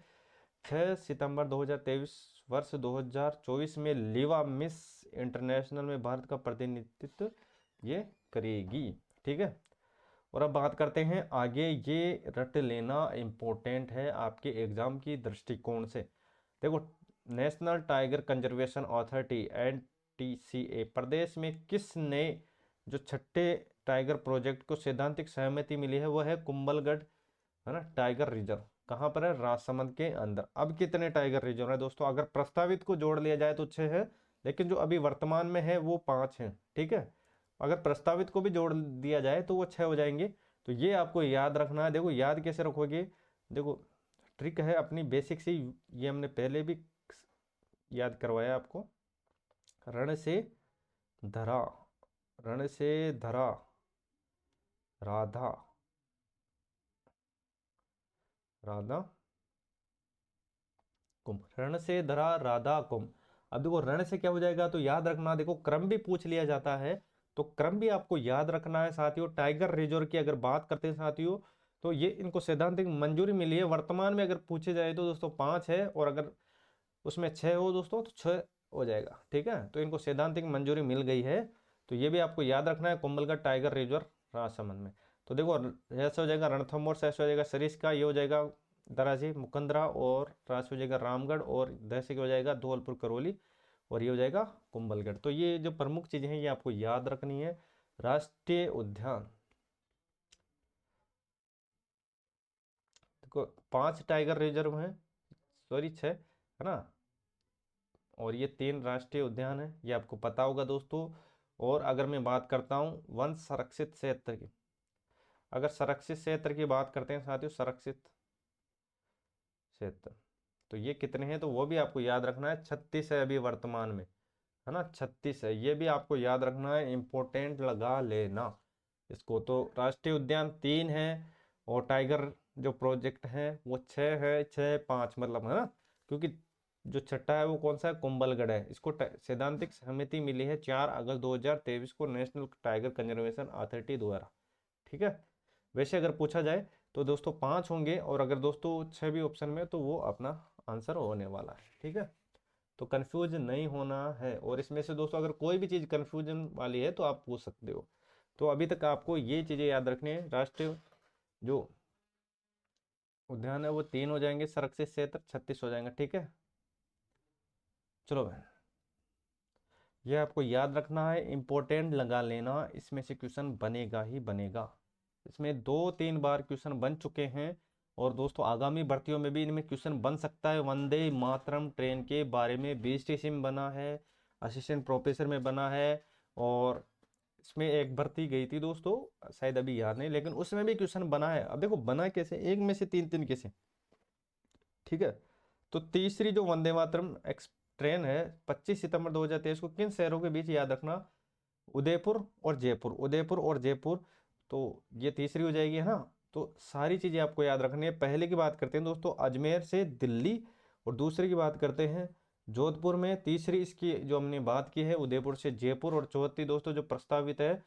6 सितंबर 2023 वर्ष 2024 में लीवा मिस इंटरनेशनल में भारत का प्रतिनिधित्व ये करेगी। ठीक है, और अब बात करते हैं आगे, ये रट लेना इम्पोर्टेंट है आपके एग्जाम की दृष्टिकोण से। देखो national tiger conservation authority NTCA प्रदेश में किस नए जो छठे टाइगर प्रोजेक्ट को सैद्धांतिक सहमति मिली है, वो है कुंभलगढ़, है ना, टाइगर रिजर्व। कहाँ पर है? राजसमंद के अंदर। अब कितने टाइगर रिजर्व है दोस्तों? अगर प्रस्तावित को जोड़ लिया जाए तो 6 है, लेकिन जो अभी वर्तमान में है वो 5 है। ठीक है, अगर प्रस्तावित को भी जोड़ दिया जाए तो वो 6 हो जाएंगे। तो ये आपको याद रखना है। देखो याद कैसे रखोगे, देखो ट्रिक है अपनी बेसिक सी, ये हमने पहले भी याद करवाया आपको। रण से धरा, रण से धरा राधा, राधा कुंभ, रण से धरा राधा कुंभ। अब देखो रण से क्या हो जाएगा, तो याद रखना, देखो क्रम भी पूछ लिया जाता है तो क्रम भी आपको याद रखना है साथियों। टाइगर रिजर्व की अगर बात करते हैं साथियों, तो ये इनको सैद्धांतिक मंजूरी मिली है। वर्तमान में अगर पूछे जाए तो दोस्तों 5 है, और अगर उसमें 6 हो दोस्तों तो 6 हो जाएगा। ठीक है, तो इनको सैद्धांतिक मंजूरी मिल गई है। तो ये भी आपको याद रखना है, कुंभलगढ़ टाइगर रिजर्व राजसमंद में। तो देखो ऐसे हो जाएगा रणथंभौर, ऐसे हो जाएगा सरिस्का, ये हो जाएगा दराजी मुकंदरा, और राज हो जाएगा रामगढ़, और दहसे हो जाएगा धौलपुर करौली, और ये हो जाएगा कुंभलगढ़। तो ये जो प्रमुख चीजें हैं ये आपको याद रखनी है। राष्ट्रीय उद्यान, देखो 5 टाइगर रिजर्व हैं, सॉरी 6 है ना, और ये 3 राष्ट्रीय उद्यान है, ये आपको पता होगा दोस्तों। और अगर मैं बात करता हूँ वन संरक्षित क्षेत्र की, अगर संरक्षित क्षेत्र की बात करते हैं साथियों, संरक्षित क्षेत्र, तो ये कितने हैं, तो वो भी आपको याद रखना है। 36 है अभी वर्तमान में, है ना, 36 है, ये भी आपको याद रखना है, इंपॉर्टेंट लगा लेना इसको। तो राष्ट्रीय उद्यान 3 है, और टाइगर जो प्रोजेक्ट है वो 6 है, 6 5 मतलब, है ना, क्योंकि जो छठा है वो कौन सा है? कुंभलगढ़ है। इसको सैद्धांतिक सहमति मिली है 4 अगस्त 2023 को नेशनल टाइगर कंजर्वेशन अथॉरिटी द्वारा। ठीक है, वैसे अगर पूछा जाए तो दोस्तों 5 होंगे, और अगर दोस्तों 6 भी ऑप्शन में, तो वो अपना आंसर होने वाला है। ठीक है, तो कंफ्यूज नहीं होना है। और इसमें से दोस्तों अगर कोई भी चीज़ कंफ्यूजन वाली है तो आप पूछ सकते हो। तो अभी तक आपको ये चीज़ें याद रखनी है। राष्ट्रीय जो उद्यान है वो 3 हो जाएंगे, संरक्षित क्षेत्र 36 हो जाएंगे। ठीक है, चलो भाई, ये आपको याद रखना है, इंपॉर्टेंट लगा लेना, इसमें से क्वेश्चन बनेगा ही बनेगा। इसमें 2-3 बार क्वेश्चन बन चुके हैं, और दोस्तों आगामी भर्तियों में भी इनमें क्वेश्चन बन सकता है। वंदे मातरम ट्रेन के बारे में बीएसटीसी में बना है, असिस्टेंट प्रोफेसर में बना है, और इसमें एक भर्ती गई थी दोस्तों, शायद अभी याद नहीं, लेकिन उसमें भी क्वेश्चन बना है। अब देखो बना कैसे, एक में से 3-3 कैसे। ठीक है, तो तीसरी जो वंदे मातरम ट्रेन है 25 सितंबर 2023 को किन शहरों के बीच, याद रखना, उदयपुर और जयपुर, उदयपुर और जयपुर। तो ये तीसरी हो जाएगी, है ना। तो सारी चीजें आपको याद रखनी है। पहले की बात करते हैं दोस्तों अजमेर से दिल्ली, और दूसरी की बात करते हैं जोधपुर में, तीसरी इसकी जो हमने बात की है उदयपुर से जयपुर, और चौथी दोस्तों जो प्रस्तावित है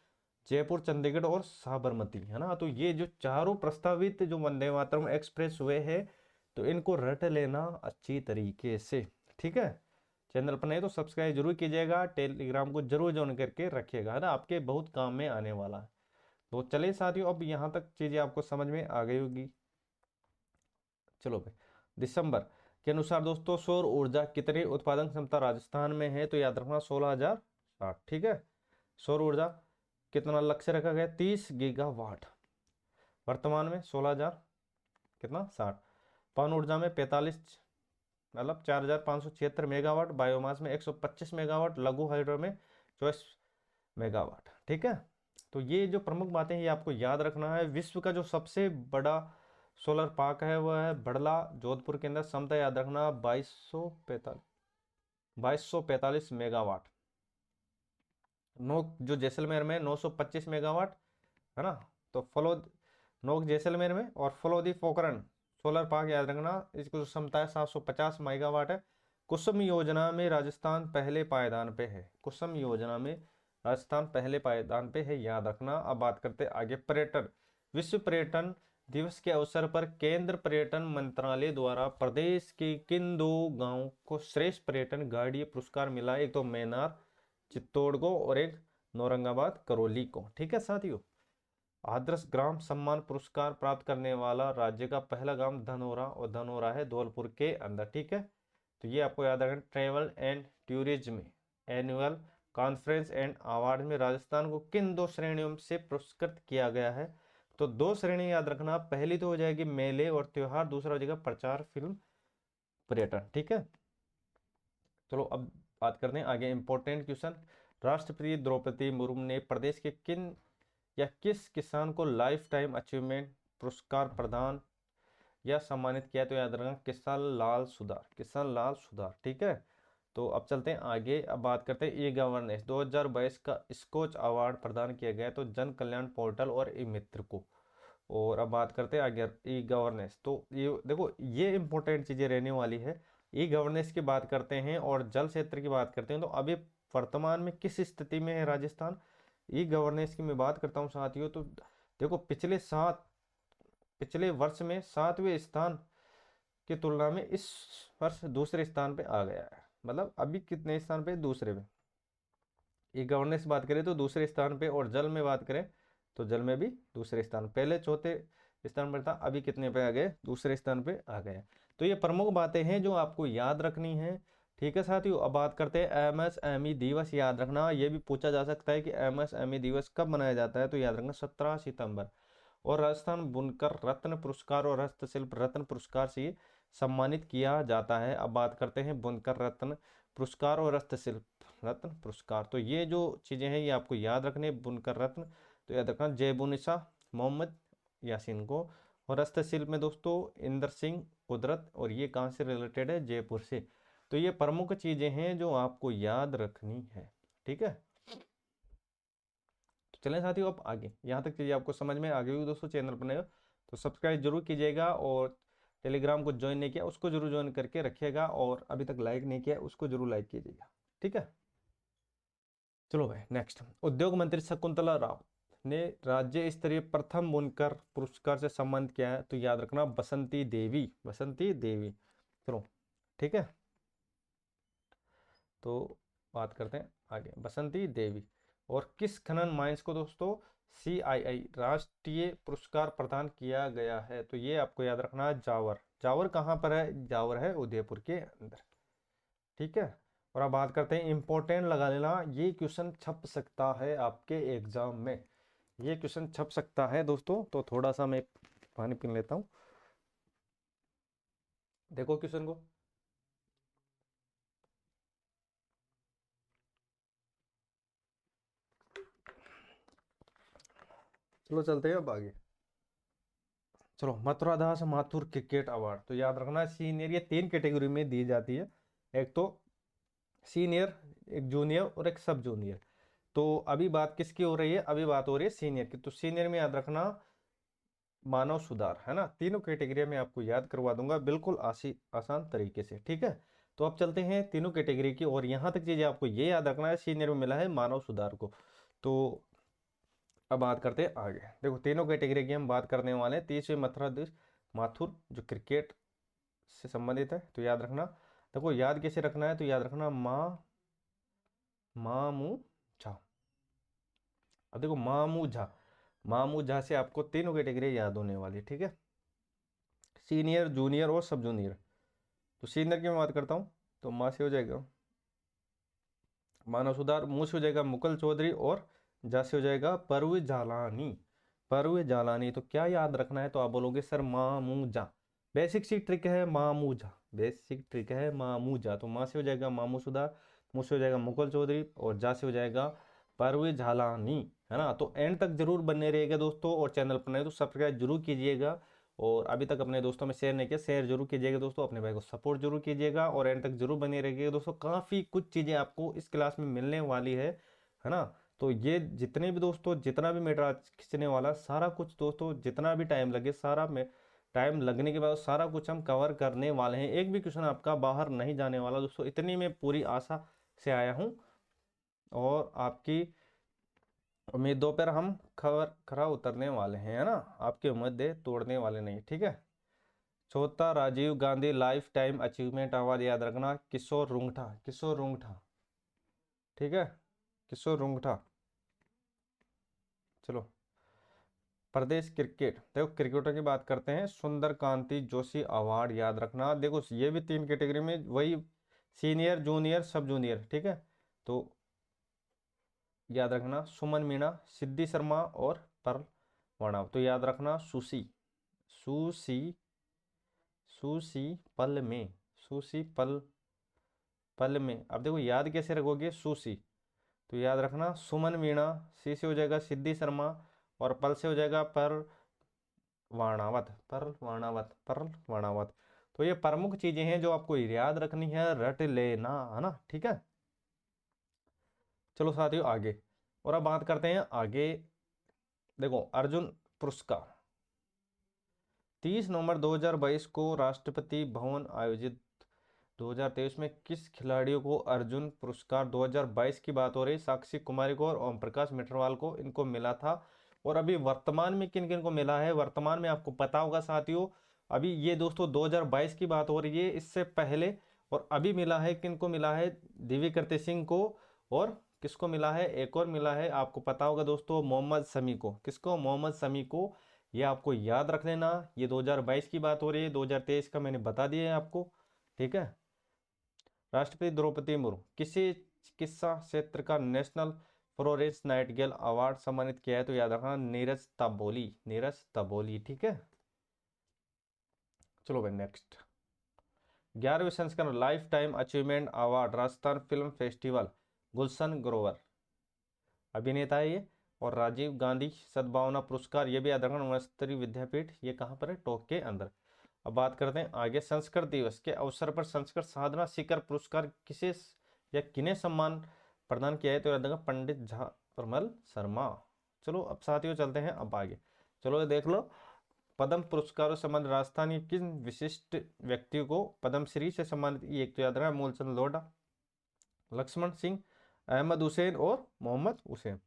जयपुर चंडीगढ़ और साबरमती, है ना। तो ये जो चारों प्रस्तावित जो वंदे मातरम एक्सप्रेस हुए हैं, तो इनको रट लेना अच्छी तरीके से। ठीक है, चैनल पर नहीं तो सब्सक्राइब जरूर कीजिएगा, टेलीग्राम को जरूर ज्वाइन करके रखिएगा, है ना, आपके बहुत काम में आने वाला है। तो चलिए साथियों, अब यहाँ तक चीज़ें आपको समझ में आ गई होगी। चलो भाई, दिसंबर के अनुसार दोस्तों सौर ऊर्जा कितनी उत्पादन क्षमता राजस्थान में है, तो याद रखना 16,060। ठीक है, सौर ऊर्जा कितना लक्ष्य रखा गया? 30 गीगावाट, वर्तमान में 16,000 कितना 60। पवन ऊर्जा में 45, मतलब 4,576 मेगावाट, बायोमास में 125 मेगावाट, लघु हाइड्रो में 24 मेगावाट। ठीक है, तो ये जो प्रमुख बातें हैं ये आपको याद रखना है। विश्व का जो सबसे बड़ा सोलर पार्क है वह है बड़ला, जोधपुर के अंदर। क्षमता याद रखना 2245 मेगावाट। नोक जो जैसलमेर में 925 मेगावाट, है ना। तो फलोद नोक जैसलमेर में, और फलोदी पोखरण सोलर पार्क याद रखना, इसकी जो क्षमता है 750 मेगावाट है। कुसुम योजना में राजस्थान पहले पायदान पे है, कुसुम योजना में राजस्थान पहले पायदान पे है, याद रखना। अब बात करते हैं आगे पर्यटन। विश्व पर्यटन दिवस के अवसर पर केंद्र पर्यटन मंत्रालय द्वारा प्रदेश के किन 2 गांव को श्रेष्ठ पर्यटन गाइड पुरस्कार मिला? एक तो मैनार चित्तौड़ को, और एक नौरंगाबाद करौली को। ठीक है साथियों, आदर्श ग्राम सम्मान पुरस्कार प्राप्त करने वाला राज्य का पहला ग्राम धनोरा, और धनोरा है धौलपुर के अंदर। ठीक है, तो ये आपको याद रखना। Travel and tourism annual conference and award में राजस्थान को किन 2 श्रेणियों से पुरस्कृत किया गया है? तो 2 श्रेणी याद रखना, पहली तो हो जाएगी मेले और त्योहार, दूसरा हो जाएगा प्रचार फिल्म पर्यटन। ठीक है, चलो अब बात करते हैं आगे इंपॉर्टेंट क्वेश्चन। राष्ट्रपति द्रौपदी मुर्मू ने प्रदेश के किन या किस किसान को लाइफ टाइम अचीवमेंट पुरस्कार प्रदान या सम्मानित किया? तो याद रखना किसान लाल सुधार, किसान लाल सुधार। ठीक है, तो अब चलते हैं आगे। अब बात करते हैं ई गवर्नेंस 2022 का स्कोच अवार्ड प्रदान किया गया तो जन कल्याण पोर्टल और ई मित्र को। और अब बात करते हैं आगे ई गवर्नेंस। तो ये देखो, ये इंपॉर्टेंट चीजें रहने वाली है। ई गवर्नेंस की बात करते हैं और जल क्षेत्र की बात करते हैं। तो अभी वर्तमान में किस स्थिति में है राजस्थान? ई गवर्नेंस की मैं बात करता हूँ साथियों, तो देखो पिछले वर्ष में 7वें स्थान की तुलना में इस वर्ष दूसरे स्थान पे आ गया है। मतलब अभी कितने स्थान पे? दूसरे में। ई गवर्नेंस बात करें तो दूसरे स्थान पे, और जल में बात करें तो जल में भी दूसरे स्थान। पहले चौथे स्थान पर था, अभी कितने पे आ गए? दूसरे स्थान पे आ गए। तो ये प्रमुख बातें हैं जो आपको याद रखनी है। ठीक है साथियों, अब बात करते हैं एमएसएमई दिवस। याद रखना, ये भी पूछा जा सकता है कि एमएसएमई दिवस कब मनाया जाता है? तो याद रखना 17 सितंबर। और राजस्थान बुनकर रत्न पुरस्कार और हस्तशिल्प रत्न पुरस्कार से सम्मानित किया जाता है। अब बात करते हैं बुनकर रत्न पुरस्कार और हस्तशिल्प रत्न पुरस्कार। तो ये जो चीज़ें हैं ये आपको याद रखने। बुनकर रत्न तो याद रखना जयबुनिसा मोहम्मद यासीन को, और हस्तशिल्प में दोस्तों इंदर सिंह कुदरत, और ये कहाँ से रिलेटेड है? जयपुर से। तो ये प्रमुख चीज़ें हैं जो आपको याद रखनी है। ठीक है, तो चलें साथियों अब आगे। यहाँ तक चीज़ें आपको समझ में आ गई होगी दोस्तों। चैनल पर नए हो तो सब्सक्राइब जरूर कीजिएगा, और टेलीग्राम को ज्वाइन नहीं किया उसको जरूर ज्वाइन करके रखिएगा, और अभी तक लाइक नहीं किया उसको जरूर लाइक कीजिएगा। ठीक है, चलो भाई नेक्स्ट। उद्योग मंत्री शकुंतला राव ने राज्य स्तरीय प्रथम बुनकर पुरस्कार से सम्मानित किया है। तो याद रखना बसंती देवी, बसंती देवी। चलो ठीक है, तो बात करते हैं आगे। बसंती देवी। और किस खनन माइंस को दोस्तों CII राष्ट्रीय पुरस्कार प्रदान किया गया है? तो ये आपको याद रखना है जावर। जावर कहाँ पर है? जावर है उदयपुर के अंदर। ठीक है, और अब बात करते हैं इंपॉर्टेंट लगा लेना, ये क्वेश्चन छप सकता है आपके एग्जाम में। ये क्वेश्चन छप सकता है दोस्तों, तो थोड़ा सा मैं पानी पी लेता हूँ। देखो क्वेश्चन को, चलो चलते हैं अब आगे। चलो, मथुरा दास माथुर क्रिकेट अवार्ड। तो याद रखना सीनियर, ये 3 कैटेगरी में दी जाती है। एक तो सीनियर, एक जूनियर और एक सब जूनियर। तो अभी बात किसकी हो रही है? अभी बात हो रही है सीनियर की। तो सीनियर में याद रखना मानव सुधार, है ना। तीनों कैटेगरी में आपको याद करवा दूंगा बिल्कुल आसान तरीके से। ठीक है, तो अब चलते हैं तीनों कैटेगरी की, और यहाँ तक चीजें आपको ये याद रखना है सीनियर में मिला है मानव सुधार को। तो अब बात करते हैं आगे। देखो तीनों कैटेगरी की हम बात करने वाले हैं। 30वें मथुरा दास माथुर जो क्रिकेट से संबंधित है। तो याद रखना, देखो याद कैसे रखना है? तो याद रखना मामू झा। अब देखो मामू झा से आपको तीनों कैटेगरी याद होने वाली है। ठीक है, सीनियर, जूनियर और सब जूनियर। तो सीनियर की मैं बात करता हूँ, तो माँ से हो जाएगा मानव सुधार, मुँह से हो जाएगा मुकुल चौधरी, और जा से हो जाएगा परवेज जालानी, परवेज जालानी। तो क्या याद रखना है? तो आप बोलोगे सर मामू झा। बेसिक सी ट्रिक है मामू झा, बेसिक ट्रिक है मामू झा। तो माँ से हो जाएगा मामू सुधार, मुँह से हो जाएगा मुकुल चौधरी, और जा से हो जाएगा परवेज झालानी, है ना। तो एंड तक जरूर बने रहिएगा दोस्तों, और चैनल पर नए तो सब्सक्राइब जरूर कीजिएगा, और अभी तक अपने दोस्तों में शेयर नहीं किया शेयर जरूर कीजिएगा दोस्तों। अपने भाई को सपोर्ट जरूर कीजिएगा, और एंड तक जरूर बने रहिएगा दोस्तों। काफ़ी कुछ चीज़ें आपको इस क्लास में मिलने वाली है ना। तो ये जितने भी दोस्तों, जितना भी मेरा खींचने वाला सारा कुछ दोस्तों, जितना भी टाइम लगे सारा में टाइम लगने के बाद सारा कुछ हम कवर करने वाले हैं। एक भी क्वेश्चन आपका बाहर नहीं जाने वाला दोस्तों, इतनी मैं पूरी आशा से आया हूँ, और आपकी उम्मीदों पर हम खरा उतरने वाले हैं, है ना। आपकी उम्मीदें तोड़ने वाले नहीं। ठीक है, चौथा Rajiv Gandhi life time achievement award. याद रखना किशोर रुंगटा, किशोर रुंगटा। ठीक है, किशोर रुंगटा। चलो, प्रदेश क्रिकेट, देखो क्रिकेटर की बात करते हैं। सुंदर कांति जोशी अवार्ड। याद रखना, देखो ये भी 3 कैटेगरी में वही सीनियर, जूनियर, सब जूनियर, ठीक है। तो याद रखना सुमन मीणा, सिद्धि शर्मा और परल वर्णव। तो याद रखना सुशी, सुशी, सुशी पल में, सुशी पल, पल में। अब देखो याद कैसे रखोगे सुशी, तो याद रखना सुमन मीणा, सी से हो जाएगा सिद्धि शर्मा, और पल से हो जाएगा पर वर्णावत, पर वर्णावत, पर वर्णावत। तो ये प्रमुख चीजें हैं जो आपको याद रखनी है, रट लेना, है ना, ठीक है। चलो साथियों आगे, और अब बात करते हैं आगे। देखो अर्जुन पुरस्कार 30 नवंबर 2022 को राष्ट्रपति भवन आयोजित 2023 में किस खिलाड़ियों को अर्जुन पुरस्कार 2022 की बात हो रही, साक्षी कुमारी को और ओम प्रकाश मिटरवाल को इनको मिला था। और अभी वर्तमान में किन किन को मिला है, वर्तमान में आपको पता होगा साथियों। अभी ये दोस्तों 2022 की बात हो रही है, इससे पहले और अभी मिला है, किन को मिला है, दिव्य कृति सिंह को, और किसको मिला है, एक और मिला है, आपको पता होगा दोस्तों, मोहम्मद शमी को। किसको, मोहम्मद शमी को। ये आपको याद रख लेना, ये 2022 की बात हो रही है, 2023 का मैंने बता दिया है आपको, ठीक है। राष्ट्रपति द्रौपदी मुर्मू किसी चिकित्सा क्षेत्र का नेशनल फ्लोरेंस नाइटिंगेल अवार्ड सम्मानित किया है, तो याद रखना नीरज तबोली, नीरज तबोली, ठीक है। चलो भाई नेक्स्ट, 11वें संस्करण life time achievement award Rajasthan film festival, Gulshan Grover अभिनेता है ये। और राजीव गांधी सद्भावना पुरस्कार, ये भी याद रखना वनस्तरीय विद्यापीठ, ये कहाँ पर है, टोक के अंदर। अब बात करते हैं आगे, संस्कृत दिवस के अवसर पर संस्कृत साधना शिखर पुरस्कार किसे या किन्हें सम्मान प्रदान किया है, तो याद रखना पंडित झा प्रमल शर्मा। चलो अब साथियों चलते हैं अब आगे, चलो ये देख लो, पद्म पुरस्कारों से संबंधित राजस्थान के किन विशिष्ट व्यक्तियों को पद्मश्री से सम्मानित, एक तो याद रखना मूलचंद लोढ़ा, लक्ष्मण सिंह, अहमद हुसैन और मोहम्मद हुसैन।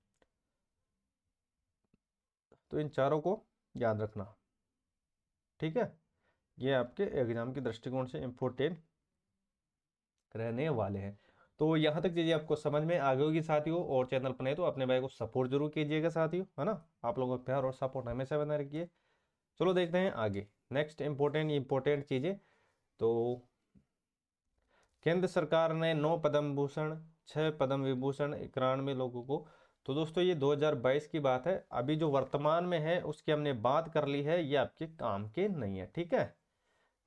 तो इन चारों को याद रखना, ठीक है। ये आपके एग्जाम के दृष्टिकोण से इम्पोर्टेंट रहने वाले हैं। तो यहाँ तक चीज़ें आपको समझ में आ गई होगी साथियों, और चैनल पर नहीं तो अपने भाई को सपोर्ट जरूर कीजिएगा साथियों, है ना। आप लोगों का प्यार और सपोर्ट हमेशा बना रखिए। चलो देखते हैं आगे, नेक्स्ट इंपॉर्टेंट चीज़ें। तो केंद्र सरकार ने 9 पद्म भूषण, 6 पद्म विभूषण 91 लोगों को, तो दोस्तों ये 2022 की बात है, अभी जो वर्तमान में है उसकी हमने बात कर ली है, ये आपके काम के नहीं है, ठीक है।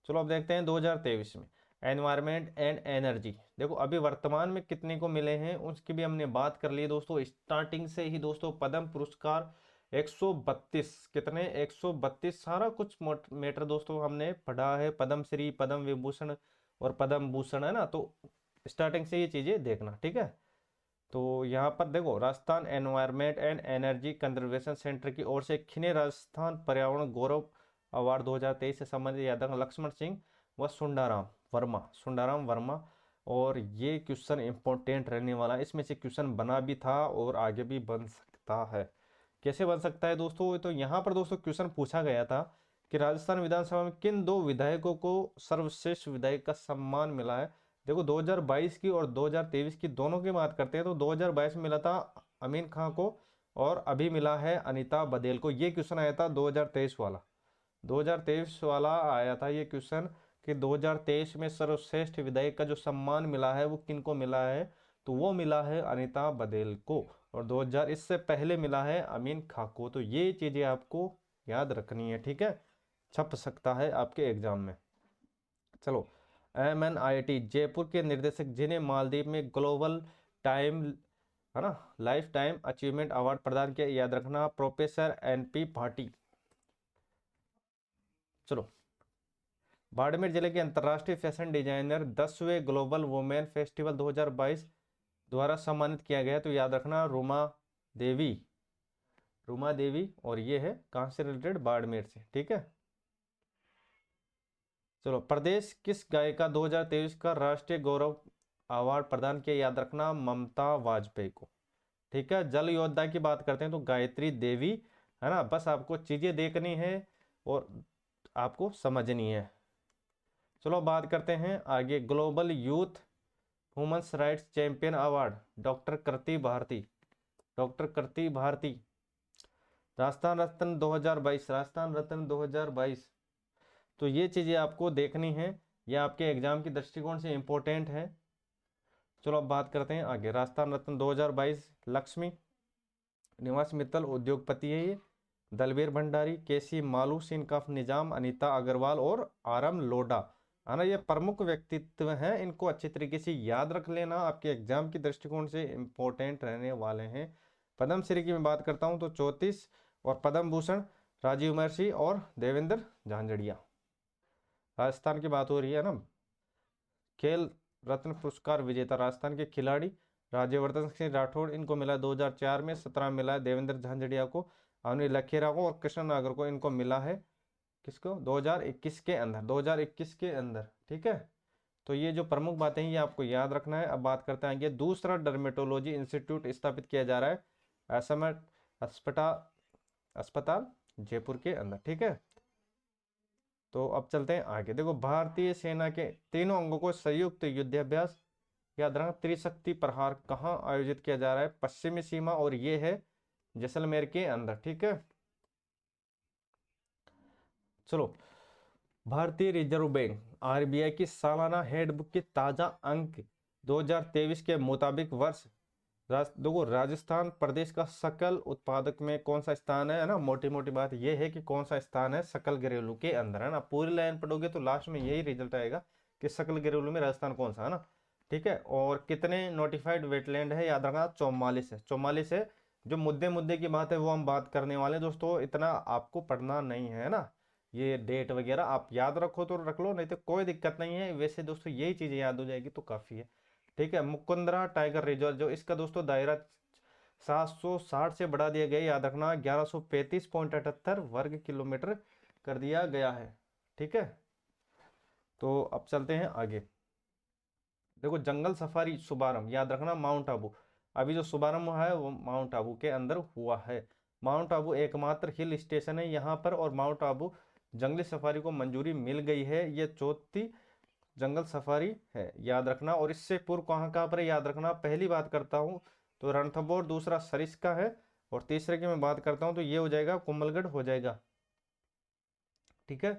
चलो अब देखते हैं 2023 में एनवायरमेंट एंड एनर्जी। देखो अभी वर्तमान में कितने को मिले हैं उसकी भी हमने बात कर ली है दोस्तों, स्टार्टिंग से ही दोस्तों पद्म पुरस्कार 132, कितने 132, सारा कुछ मैटर दोस्तों हमने पढ़ा है, पद्म श्री, पद्म विभूषण और पद्म भूषण, है ना। तो स्टार्टिंग से ये चीजें देखना, ठीक है। तो यहाँ पर देखो Rajasthan environment and energy conservation centre की ओर से खिने राजस्थान पर्यावरण गौरव अवार्ड 2023 से संबंधित याद रखना लक्ष्मण सिंह व सुंडाराम वर्मा, सुंडाराम वर्मा। और ये क्वेश्चन इंपॉर्टेंट रहने वाला है, इसमें से क्वेश्चन बना भी था और आगे भी बन सकता है। कैसे बन सकता है दोस्तों, तो यहाँ पर दोस्तों क्वेश्चन पूछा गया था कि राजस्थान विधानसभा में किन 2 विधायकों को सर्वश्रेष्ठ विधायक का सम्मान मिला है। देखो 2022 की और 2023 की दोनों की बात करते हैं, तो 2022 में मिला था अमीन खां को, और अभी मिला है अनीता बदेल को। ये क्वेश्चन आया था 2023 वाला, 2023 वाला आया था ये क्वेश्चन कि 2023 में सर्वश्रेष्ठ विधायक का जो सम्मान मिला है वो किन को मिला है, तो वो मिला है अनीता बदेल को, और 2000 इससे पहले मिला है अमीन खां को। तो ये चीजें आपको याद रखनी है, ठीक है, छप सकता है आपके एग्जाम में। चलो MNIT जयपुर के निर्देशक जिन्हें मालदीव में ग्लोबल टाइम, है ना, लाइफ टाइम अचीवमेंट अवार्ड प्रदान किया, याद रखना प्रोफेसर NP भाटी। चलो बाड़मेर जिले के अंतर्राष्ट्रीय फैशन डिजाइनर 10वें ग्लोबल वुमेन फेस्टिवल 2022 द्वारा सम्मानित किया गया, तो याद रखना रुमा देवी, रुमा देवी। और ये है कहाँ से रिलेटेड, बाड़मेर से, ठीक है। चलो प्रदेश किस गायिका 2023 का राष्ट्रीय गौरव अवार्ड प्रदान किया, याद रखना ममता वाजपेयी को, ठीक है। जल योद्धा की बात करते हैं तो गायत्री देवी, है ना। बस आपको चीजें देखनी है और आपको समझनी है। चलो बात करते हैं आगे, global youth humans rights champion award doctor Kriti Bharti, doctor Kriti Bharti Rajasthan Ratna 2022, Rajasthan Ratna 2022। तो ये चीजें आपको देखनी है, ये आपके एग्जाम की दृष्टिकोण से इंपॉर्टेंट है, चलो अब बात करते हैं आगे। राजस्थान रत्न 2022 लक्ष्मी निवास मित्तल उद्योगपति है ये। दलवीर भंडारी, केसी मालू, सिनकाफ निजाम, अनीता अग्रवाल और आरम लोढ़ा, है ना, ये प्रमुख व्यक्तित्व हैं। इनको अच्छी तरीके से याद रख लेना, आपके एग्जाम की दृष्टिकोण से इंपॉर्टेंट रहने वाले हैं। पद्मश्री की मैं बात करता हूँ तो 34, और पद्म भूषण राजीव महर्षि और देवेंद्र झांझड़िया। राजस्थान की बात हो रही है ना। खेल रत्न पुरस्कार विजेता राजस्थान के खिलाड़ी राज्यवर्धन सिंह राठौड़, इनको मिला 2004 में। 17 मिला है देवेंद्र झांझड़िया को, अनिल लखेरा को और कृष्ण नागर को। इनको मिला है किसको? 2021 के अंदर, 2021 के अंदर, ठीक है। तो ये जो प्रमुख बातें हैं ये आपको याद रखना है। अब बात करते हैं आगे। दूसरा डर्मेटोलॉजी इंस्टीट्यूट स्थापित किया जा रहा है एसएमएट अस्पताल अस्पताल जयपुर के अंदर, ठीक है। तो अब चलते हैं आगे। देखो, भारतीय सेना के तीनों अंगों को संयुक्त युद्धाभ्यास, याद रखना, त्रिशक्ति प्रहार कहाँ आयोजित किया जा रहा है? पश्चिमी सीमा, और ये है जैसलमेर के अंदर, ठीक है। चलो, भारतीय रिजर्व बैंक आरबीआई की सालाना हैंडबुक के ताजा अंक 2023 के मुताबिक वर्ष देखो, राजस्थान प्रदेश का सकल उत्पादक में कौन सा स्थान है ना। मोटी मोटी बात यह है कि कौन सा स्थान है सकल घरेलू के अंदर, है ना। पूरी लाइन पढ़ोगे तो लास्ट में यही रिजल्ट आएगा कि सकल घरेलू में राजस्थान कौन सा है ना, ठीक है। और कितने नोटिफाइड वेटलैंड है, याद रखना, 44 है। 44 है। जो मुद्दे मुद्दे की बात है वो हम बात करने वाले हैं दोस्तों, इतना आपको पढ़ना नहीं है ना। ये डेट वगैरह आप याद रखो तो रख लो, नहीं तो कोई दिक्कत नहीं है। वैसे दोस्तों यही चीजें याद हो जाएगी तो काफी है, ठीक है। मुकुंदरा टाइगर रिजर्व, जो इसका दोस्तों दायरा 760 से बढ़ा दिया गया, याद रखना, 1135.78 वर्ग किलोमीटर कर दिया गया है, ठीक है। तो अब चलते हैं आगे। देखो, जंगल सफारी शुभारंभ, याद रखना, माउंट आबू। अभी जो शुभारंभ हुआ है वो माउंट आबू के अंदर हुआ है। माउंट आबू एकमात्र हिल स्टेशन है यहाँ पर, और माउंट आबू जंगली सफारी को मंजूरी मिल गई है। ये चौथी जंगल सफारी है, याद रखना। और इससे पूर्व कहाँ कहाँ पर है, याद रखना। पहली बात करता हूँ तो रणथंभौर, दूसरा सरिस्का है, और तीसरे की मैं बात करता हूँ तो ये हो जाएगा कुंभलगढ़ हो जाएगा, ठीक है।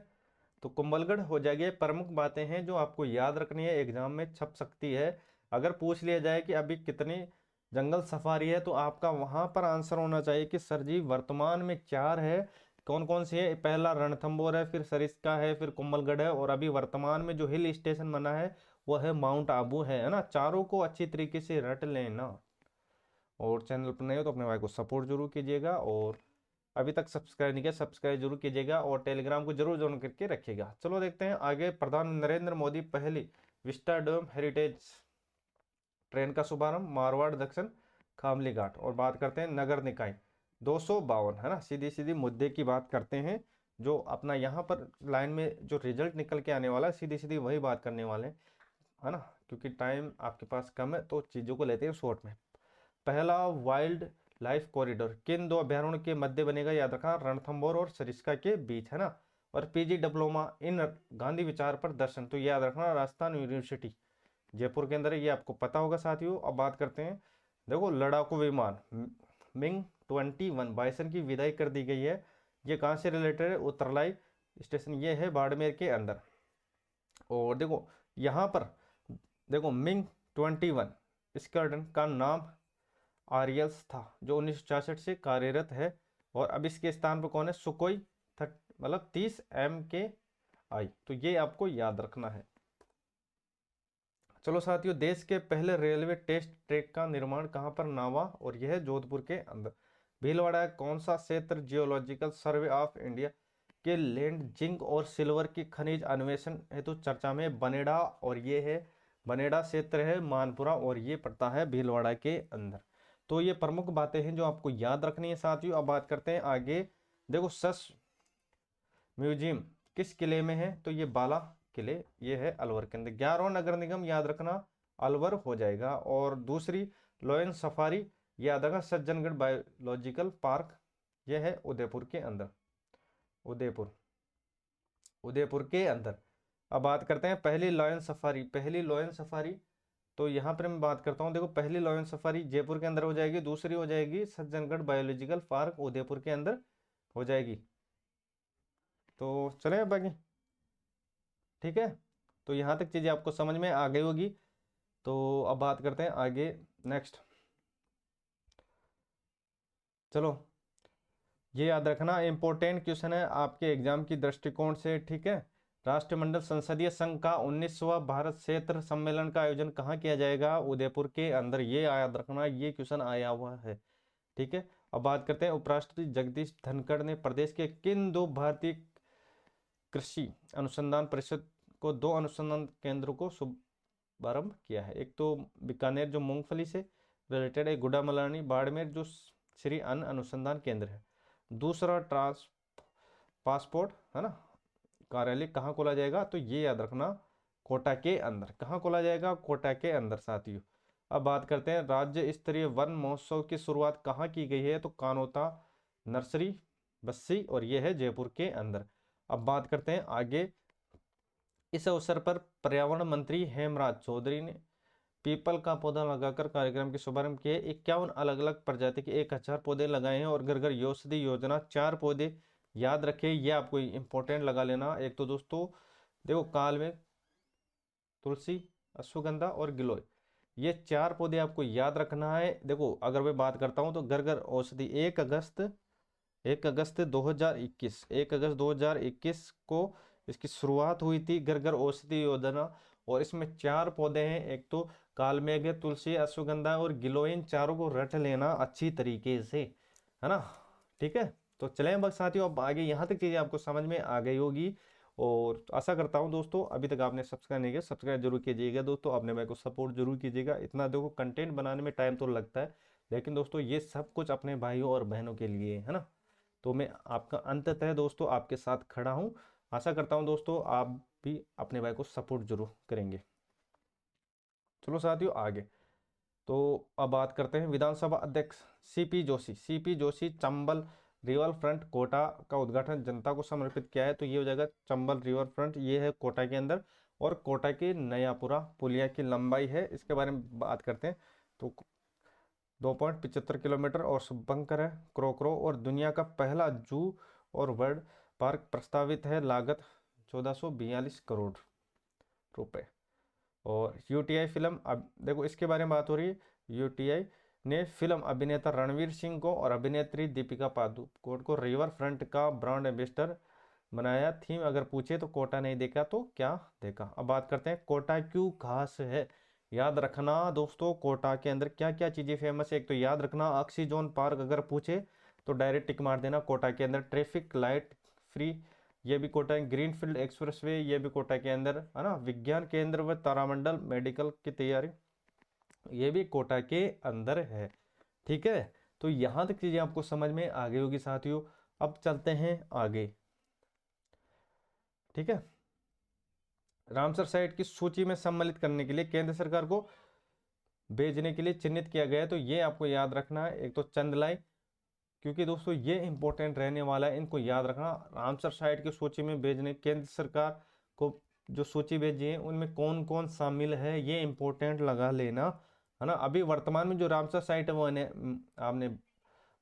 तो कुंभलगढ़ हो जाएगी। प्रमुख बातें हैं जो आपको याद रखनी है, एग्जाम में छप सकती है। अगर पूछ लिया जाए कि अभी कितनी जंगल सफारी है तो आपका वहां पर आंसर होना चाहिए कि सर जी वर्तमान में 4 है। कौन कौन सी है? पहला रणथंभौर है, फिर सरिस्का है, फिर कुंभलगढ़ है, और अभी वर्तमान में जो हिल स्टेशन बना है वो है माउंट आबू, है ना। चारों को अच्छी तरीके से रट लेना। और चैनल पर नए हो तो अपने भाई को सपोर्ट जरूर कीजिएगा, और अभी तक सब्सक्राइब नहीं किया सब्सक्राइब जरूर कीजिएगा, और टेलीग्राम को जरूर ज्वाइन करके रखिएगा। चलो देखते हैं आगे। प्रधान नरेंद्र मोदी पहली विस्टाडोम हेरिटेज ट्रेन का शुभारंभ, मारवाड़ दक्षिण खामली घाट। और बात करते हैं नगर निकाय 252, है ना। सीधी सीधी मुद्दे की बात करते हैं, जो अपना यहाँ पर लाइन में जो रिजल्ट निकल के आने वाला है सीधी सीधी वही बात करने वाले हैं, है ना। क्योंकि टाइम आपके पास कम है तो चीज़ों को लेते हैं शॉर्ट में। पहला वाइल्ड लाइफ कॉरिडोर किन दो अभ्यारण्य के मध्य बनेगा, याद रखना, रणथंभौर और सरिस्का के बीच, है ना। और पीजी डिप्लोमा इन गांधी विचार पर दर्शन, तो याद रखना राजस्थान यूनिवर्सिटी जयपुर के अंदर है, ये आपको पता होगा साथियों। अब बात करते हैं, देखो, लड़ाकू विमान मिंग 21 बाइसन की विदाई कर दी गई है। ये कहाँ से रिलेटेड है? उत्तरलाई स्टेशन, ये है बाड़मेर के अंदर। और देखो यहाँ पर, देखो, मिंग 21 स्क्वाड्रन का नाम आरियल्स था, जो 1966 से कार्यरत है। और अब इसके स्थान पर कौन है? सुकोई 30, मतलब 30 MKI, तो ये आपको याद रखना है। चलो साथियों, देश के पहले रेलवे टेस्ट ट्रैक का निर्माण कहाँ पर? नावा, और यह है जोधपुर के अंदर। भीलवाड़ा कौन सा क्षेत्र जियोलॉजिकल सर्वे ऑफ इंडिया के लैंड जिंक और सिल्वर की खनिज अन्वेषण हेतु चर्चा में? बनेड़ा, और ये है बनेड़ा क्षेत्र है मानपुरा, और ये पड़ता है भीलवाड़ा के अंदर। तो ये प्रमुख बातें हैं जो आपको याद रखनी है साथियों। अब बात करते हैं आगे। देखो, सस म्यूजियम किस किले में है? तो ये बाला किले, ये है अलवर के अंदर। 11वां नगर निगम, याद रखना, अलवर हो जाएगा। और दूसरी लॉयन सफारी, याद रखना, सज्जनगढ़ बायोलॉजिकल पार्क, यह है उदयपुर के अंदर, उदयपुर उदयपुर के अंदर। अब बात करते हैं पहली लॉयन सफारी। पहली लॉयन सफारी, तो यहाँ पर मैं बात करता हूँ। देखो, पहली लॉयन सफारी जयपुर के अंदर हो जाएगी, दूसरी हो जाएगी सज्जनगढ़ बायोलॉजिकल पार्क उदयपुर के अंदर हो जाएगी। तो चले अब आगे, ठीक है। तो यहाँ तक चीजें आपको समझ में आ गई होगी। तो अब बात करते हैं आगे। नेक्स्ट, चलो ये याद रखना, इंपॉर्टेंट क्वेश्चन है आपके एग्जाम की दृष्टिकोण से, ठीक है। राष्ट्रमंडल संसदीय संघ का 19वां भारत क्षेत्र सम्मेलन का आयोजन कहाँ किया जाएगा? उदयपुर के अंदर। ये याद रखना, ये क्वेश्चन आया हुआ है, ठीक है। अब बात करते हैं, उपराष्ट्रपति जगदीश धनखड़ ने प्रदेश के किन दो भारतीय कृषि अनुसंधान परिषद को दो अनुसंधान केंद्रों को शुभारंभ किया है? एक तो बीकानेर जो मूंगफली से रिलेटेड है, गुड़ामलानी बाड़मेर जो श्री अन्न अनुसंधान केंद्र है। दूसरा ट्रांस पासपोर्ट है ना कार्यालय कहाँ खोला जाएगा? तो ये याद रखना, कोटा के अंदर। कहाँ खोला जाएगा? कोटा के अंदर साथियों। अब बात करते हैं, राज्य स्तरीय वन महोत्सव की शुरुआत कहाँ की गई है? तो कानोता नर्सरी बस्सी, और ये है जयपुर के अंदर। अब बात करते हैं आगे। इस अवसर पर पर्यावरण मंत्री हेमराज चौधरी ने पीपल का पौधा लगाकर कार्यक्रम के शुभारंभ किए। 51 अलग अलग प्रजाति के 1000 पौधे लगाए हैं। और घर घर औषधि योजना 4 पौधे याद रखें, ये आपको इंपॉर्टेंट लगा लेना। एक तो दोस्तों देखो, काल में तुलसी, अश्वगंधा और गिलोय, ये 4 पौधे आपको याद रखना है। देखो अगर मैं बात करता हूँ तो घर घर औषधि 1 अगस्त 2021, 1 अगस्त 2021 को इसकी शुरुआत हुई थी, घर घर औषधि योजना। और इसमें 4 पौधे हैं, एक तो कालमेघ, तुलसी, अश्वगंधा और गिलोय। इन चारों को रट लेना अच्छी तरीके से, है ना, ठीक है। तो चलें बस साथियों, अब आगे यहाँ तक चीज़ें आपको समझ में आ गई होगी। और आशा करता हूँ दोस्तों, अभी तक आपने सब्सक्राइब नहीं किया, सब्सक्राइब जरूर कीजिएगा दोस्तों। आपने मेरे को सपोर्ट जरूर कीजिएगा। इतना देखो कंटेंट बनाने में टाइम तो लगता है, लेकिन दोस्तों ये सब कुछ अपने भाइयों और बहनों के लिए है ना। तो मैं आपका अंततः दोस्तों आपके साथ खड़ा हूँ। आशा करता हूँ दोस्तों आप भी अपने भाई को सपोर्ट जरूर करेंगे। चलो साथियों आगे। तो अब बात करते हैं, विधानसभा अध्यक्ष CP Joshi Chambal riverfront Kota का उद्घाटन जनता को समर्पित किया है। तो ये हो जाएगा चंबल रिवर फ्रंट, ये है कोटा के अंदर। और कोटा के नयापुरा पुलिया की लंबाई है, इसके बारे में बात करते हैं। तो 2.75 किलोमीटर और शुभंकर है। क्रोक्रो और दुनिया का पहला जू और बर्ड पार्क प्रस्तावित है, लागत 1442 करोड़ रुपए। और यूटीआई फिल्म, अब देखो इसके बारे में बात हो रही है। यूटीआई ने फिल्म अभिनेता रणवीर सिंह को और अभिनेत्री दीपिका पादुकोण को रिवर फ्रंट का ब्रांड एम्बेसडर बनाया। थीम अगर पूछे तो कोटा नहीं देखा तो क्या देखा। अब बात करते हैं, कोटा क्यों खास है? याद रखना दोस्तों, कोटा के अंदर क्या क्या चीज़ें फेमस है। एक तो याद रखना, ऑक्सीजोन पार्क अगर पूछे तो डायरेक्ट टिक मार देना। कोटा के अंदर ट्रैफिक लाइट फ्री, ये भी कोटा है। ग्रीनफील्ड एक्सप्रेसवे, ये भी कोटा के अंदर है ना। विज्ञान केंद्र व तारामंडल मेडिकल की तैयारी, ये भी कोटा के अंदर है, ठीक है। तो यहाँ तक चीज़ें आपको समझ में आ गई होगी साथियों। अब चलते हैं आगे, ठीक है। रामसर साइट की सूची में सम्मिलित करने के लिए केंद्र सरकार को भेजने के लिए चिन्हित किया गया है। तो ये आपको याद रखना है। एक तो चंदलाई, क्योंकि दोस्तों ये इंपॉर्टेंट रहने वाला है, इनको याद रखना। रामसर साइट की सूची में भेजने केंद्र सरकार को जो सूची भेजी है उनमें कौन कौन शामिल है, ये इंपॉर्टेंट लगा लेना, है ना। अभी वर्तमान में जो रामसर साइट है वो आपने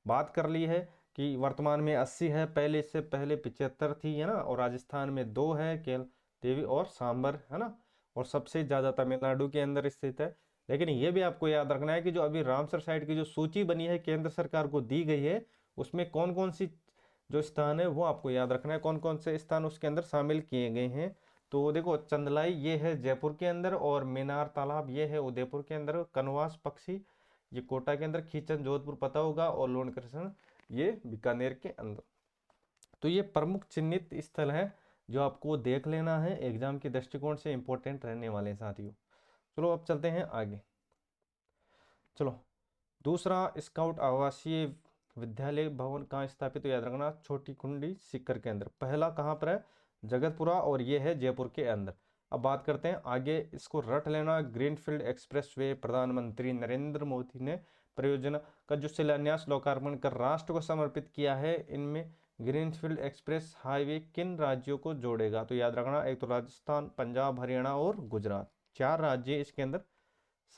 बात कर ली है कि वर्तमान में 80 है, पहले इससे पहले 75 थी, है ना। और राजस्थान में 2 है, केल देवी और सांबर, है ना। और सबसे ज़्यादा तमिलनाडु के अंदर स्थित है। लेकिन ये भी आपको याद रखना है कि जो अभी रामसर साइट की जो सूची बनी है केंद्र सरकार को दी गई है, उसमें कौन कौन सी जो स्थान है वो आपको याद रखना है, कौन कौन से स्थान उसके अंदर शामिल किए गए हैं। तो देखो, चंदलाई ये है जयपुर के अंदर, और मीनार तालाब ये है उदयपुर के अंदर, कनवास पक्षी ये कोटा के अंदर, खींचन जोधपुर पता होगा, और लोनकृष्ण ये बीकानेर के अंदर। तो ये प्रमुख चिन्हित स्थल है जो आपको देख लेना है, एग्जाम के दृष्टिकोण से इंपॉर्टेंट रहने वाले हैं साथियों। चलो अब चलते हैं आगे। चलो, दूसरा, स्काउट आवासीय विद्यालय भवन कहाँ स्थापित, तो याद रखना छोटी कुंडी सीकर के अंदर। पहला कहाँ पर है? जगतपुरा, और ये है जयपुर के अंदर। अब बात करते हैं आगे, इसको रट लेना। ग्रीनफील्ड एक्सप्रेसवे, प्रधानमंत्री नरेंद्र मोदी ने परियोजना का जो शिलान्यास लोकार्पण कर राष्ट्र को समर्पित किया है। इनमें ग्रीनफील्ड एक्सप्रेस हाईवे किन राज्यों को जोड़ेगा? तो याद रखना, एक तो राजस्थान, पंजाब, हरियाणा और गुजरात, 4 राज्य इसके अंदर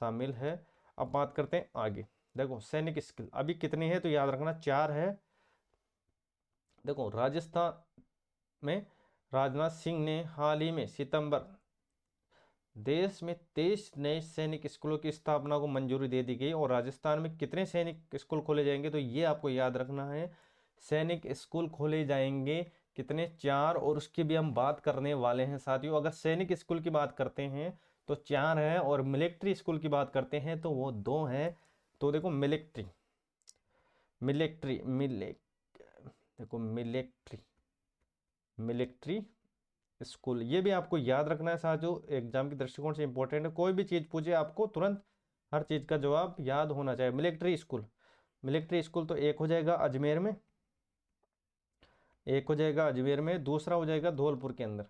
शामिल है। अब बात करते हैं आगे। देखो सैनिक स्किल अभी कितनी है? तो याद रखना 4 है। देखो राजस्थान में राजनाथ सिंह ने हाल ही में सितंबर देश में 23 नए सैनिक स्कूलों की स्थापना को मंजूरी दे दी गई। और राजस्थान में कितने सैनिक स्कूल खोले जाएंगे, तो ये आपको याद रखना है। सैनिक स्कूल खोले जाएंगे कितने, 4। और उसकी भी हम बात करने वाले हैं साथियों। अगर सैनिक स्कूल की बात करते हैं तो 4 है, और मिलिट्री स्कूल की बात करते हैं तो वो 2 है। तो देखो मिलिट्री मिलिट्री मिले देखो मिलिट्री मिलिट्री स्कूल, ये भी आपको याद रखना है साथियों। एग्जाम के दृष्टिकोण से इंपॉर्टेंट है। कोई भी चीज पूछे आपको तुरंत हर चीज का जवाब याद होना चाहिए। मिलिट्री स्कूल, मिलिट्री स्कूल तो एक हो जाएगा अजमेर में, एक हो जाएगा अजमेर में, दूसरा हो जाएगा धौलपुर के अंदर,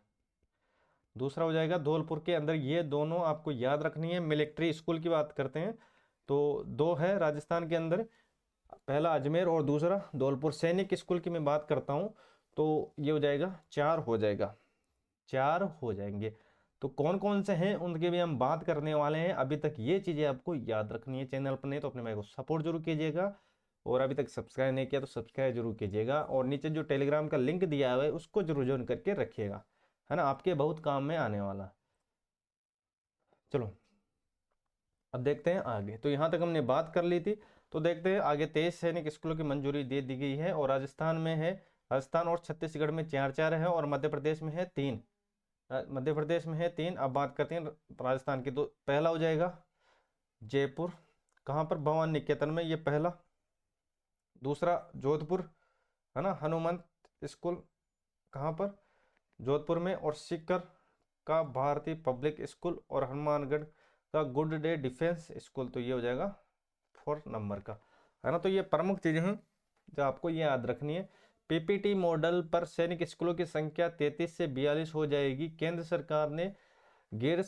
दूसरा हो जाएगा धौलपुर के अंदर। ये दोनों आपको याद रखनी है। मिलिट्री स्कूल की बात करते हैं तो 2 है राजस्थान के अंदर, पहला अजमेर और दूसरा धौलपुर। सैनिक स्कूल की मैं बात करता हूँ तो ये हो जाएगा 4 हो जाएगा, 4 हो जाएंगे। तो कौन कौन से हैं उनके भी हम बात करने वाले हैं। अभी तक ये चीजें आपको याद रखनी है। चैनल पर नहीं तो अपने भाई को सपोर्ट जरूर कीजिएगा, और अभी तक सब्सक्राइब नहीं किया तो सब्सक्राइब जरूर कीजिएगा। और नीचे जो टेलीग्राम का लिंक दिया हुआ है उसको जरूर ज्वाइन करके रखिएगा, है ना, आपके बहुत काम में आने वाला। चलो अब देखते हैं आगे। तो यहाँ तक हमने बात कर ली थी। तो देखते हैं आगे। 23 सैनिक स्कूलों की मंजूरी दे दी गई है, और राजस्थान में है, राजस्थान और छत्तीसगढ़ में 4 है, और मध्य प्रदेश में है 3। मध्य प्रदेश में है 3। अब बात करते हैं राजस्थान की। तो पहला हो जाएगा जयपुर, कहाँ पर, भवन निकेतन में, ये पहला। दूसरा जोधपुर, है ना, हनुमंत स्कूल, कहाँ पर, जोधपुर में। और सीकर का भारतीय पब्लिक स्कूल, और हनुमानगढ़ का गुड डे डिफेंस स्कूल। तो ये हो जाएगा 4 नंबर का, है ना। तो ये प्रमुख चीजें हैं जो आपको ये याद रखनी है। पीपीटी मॉडल पर सैनिक स्कूलों की संख्या 33 से 42 हो जाएगी। केंद्र सरकार ने गैर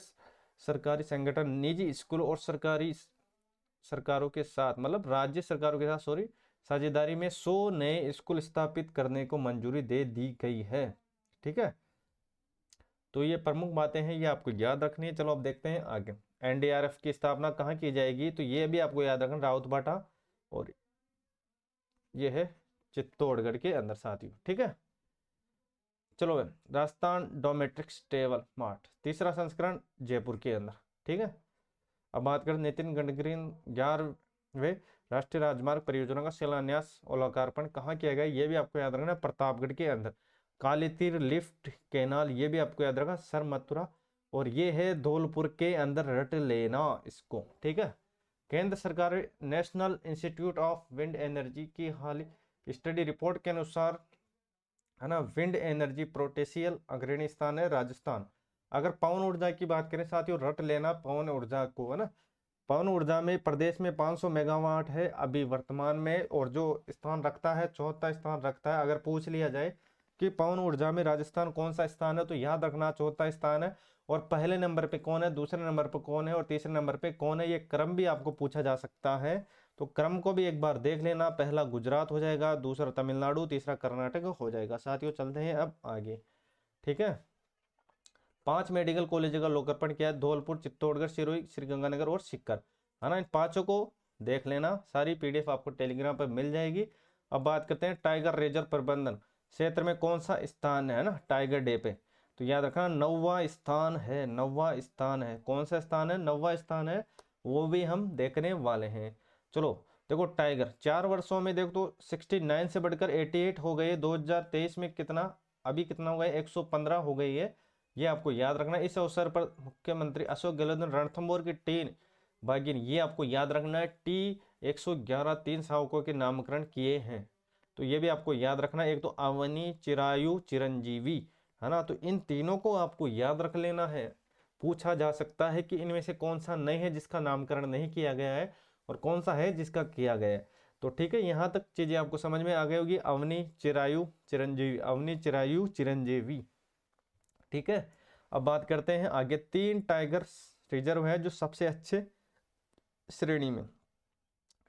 सरकारी संगठन, निजी स्कूल और सरकारी सरकारों के साथ, मतलब राज्य सरकारों के साथ, सॉरी, साझेदारी में 100 नए स्कूल स्थापित करने को मंजूरी दे दी गई है। ठीक है, तो ये प्रमुख बातें हैं, ये आपको याद रखनी है। चलो अब देखते हैं आगे। एनडीआरएफ की स्थापना कहाँ की जाएगी, तो ये भी आपको याद रखना, राउतबाटा, और ये है चित्तौड़गढ़ के अंदर साथियों। ठीक है, चलो भाई, राजस्थान डोमेट्रिक्स टेबल मार्ट, तीसरा संस्करण जयपुर के अंदर। ठीक है, अब बात करें नितिन गडकरी 11वें राष्ट्रीय राजमार्ग परियोजना का शिलान्यास और लोकार्पण कहाँ किया गया, ये भी आपको याद रखना, प्रतापगढ़ के अंदर। काली तीर लिफ्ट कैनाल, ये भी आपको याद रखना, सर मथुरा, और ये है धौलपुर के अंदर, रट लेना इसको। ठीक है, केंद्र सरकार national institute of wind energy की हाल स्टडी रिपोर्ट के अनुसार, है ना, विंड एनर्जी पोटेंशियल अग्रणी स्थान है राजस्थान। अगर पवन ऊर्जा की बात करें साथियों, रट लेना पवन ऊर्जा को, है ना। पवन ऊर्जा में प्रदेश में 500 मेगावाट है अभी वर्तमान में, और जो स्थान रखता है, चौथा स्थान रखता है। अगर पूछ लिया जाए कि पवन ऊर्जा में राजस्थान कौन सा स्थान है, तो याद रखना चौथा स्थान है। और पहले नंबर पे कौन है, दूसरे नंबर पे कौन है, और तीसरे नंबर पे कौन है, ये क्रम भी आपको पूछा जा सकता है। तो क्रम को भी एक बार देख लेना, पहला गुजरात हो जाएगा, दूसरा तमिलनाडु, तीसरा कर्नाटक हो जाएगा साथियों। चलते हैं अब आगे। ठीक है, 5 मेडिकल कॉलेज का लोकार्पण किया है, धौलपुर, चित्तौड़गढ़, सिरोही, श्रीगंगानगर और सीकर, है ना। इन 5 को देख लेना, सारी पीडीएफ आपको टेलीग्राम पर मिल जाएगी। अब बात करते हैं टाइगर रिजर्व प्रबंधन क्षेत्र में कौन सा स्थान है ना टाइगर डे पे, तो याद रखना 9वां स्थान है, 9वां स्थान है। कौन सा स्थान है, 9वां स्थान है, वो भी हम देखने वाले हैं। चलो देखो, टाइगर 4 वर्षों में देखो तो 69 से बढ़कर 88 हो गए। 2023 में कितना, अभी कितना हो गया, 115 हो गई है। ये आपको याद रखना। इस अवसर पर मुख्यमंत्री अशोक गहलोत ने रणथंभौर की 3 बागिन, ये आपको याद रखना है, T111 3 शावकों के नामकरण किए हैं। तो ये भी आपको याद रखना। एक तो अवनी, चिरायु, चिरंजीवी, है ना। तो इन तीनों को आपको याद रख लेना है। पूछा जा सकता है कि इनमें से कौन सा नहीं है जिसका नामकरण नहीं किया गया है, और कौन सा है जिसका किया गया है। तो ठीक है, यहाँ तक चीजें आपको समझ में आ गई होगी। अवनी, चिरायु, चिरंजीवी, अवनी, चिरायु, चिरंजीवी। ठीक है, अब बात करते हैं आगे। 3 टाइगर रिजर्व है जो सबसे अच्छे श्रेणी में,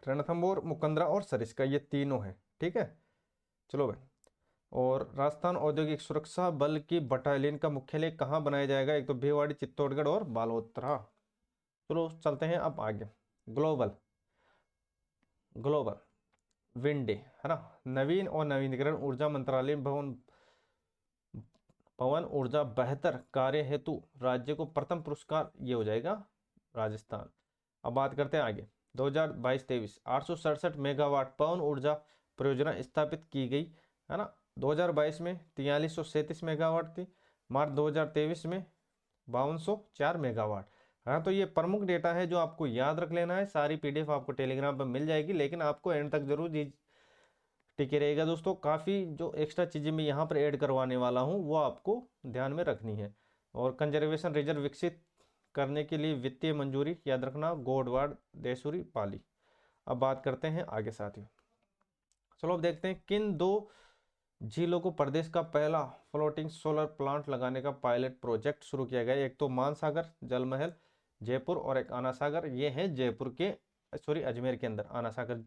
रणथंभौर, मुकंदरा और सरिस्का, ये तीनों है। ठीक है, चलो भाई। और राजस्थान औद्योगिक सुरक्षा बल की बटालियन का मुख्यालय कहाँ बनाया जाएगा, एक तो भिवाड़ी, चित्तौड़गढ़ और बालोतरा। चलो चलते हैं अब आगे। ग्लोबल ग्लोबल विंड डे, है ना, नवीन और नवीनीकरण ऊर्जा मंत्रालय भवन पवन ऊर्जा बेहतर कार्य हेतु राज्य को प्रथम पुरस्कार, ये हो जाएगा राजस्थान। अब बात करते हैं आगे। 2022-23 867 मेगावाट पवन ऊर्जा परियोजना स्थापित की गई, है ना। 2022 में 4337 मेगावाट थी, मार्च 2023 में 5204 मेगावाट। हाँ, तो ये प्रमुख डेटा है जो आपको याद रख लेना है। सारी पीडीएफ आपको टेलीग्राम पर मिल जाएगी, लेकिन आपको एंड तक जरूर टिके रहेगा दोस्तों। काफ़ी जो एक्स्ट्रा चीज़ें मैं यहाँ पर ऐड करवाने वाला हूँ वो आपको ध्यान में रखनी है। और कंजर्वेशन रिजर्व विकसित करने के लिए वित्तीय मंजूरी याद रखना, गोडवाड़, देसूरी, पाली। अब बात करते हैं आगे साथियों। चलो अब देखते हैं किन दो झीलों को प्रदेश का पहला फ्लोटिंग सोलर प्लांट लगाने का पायलट प्रोजेक्ट शुरू किया गया। एक तो मानसागर जलमहल जयपुर और एक आना सागर, ये है जयपुर के अजमेर के अंदर। आना सागर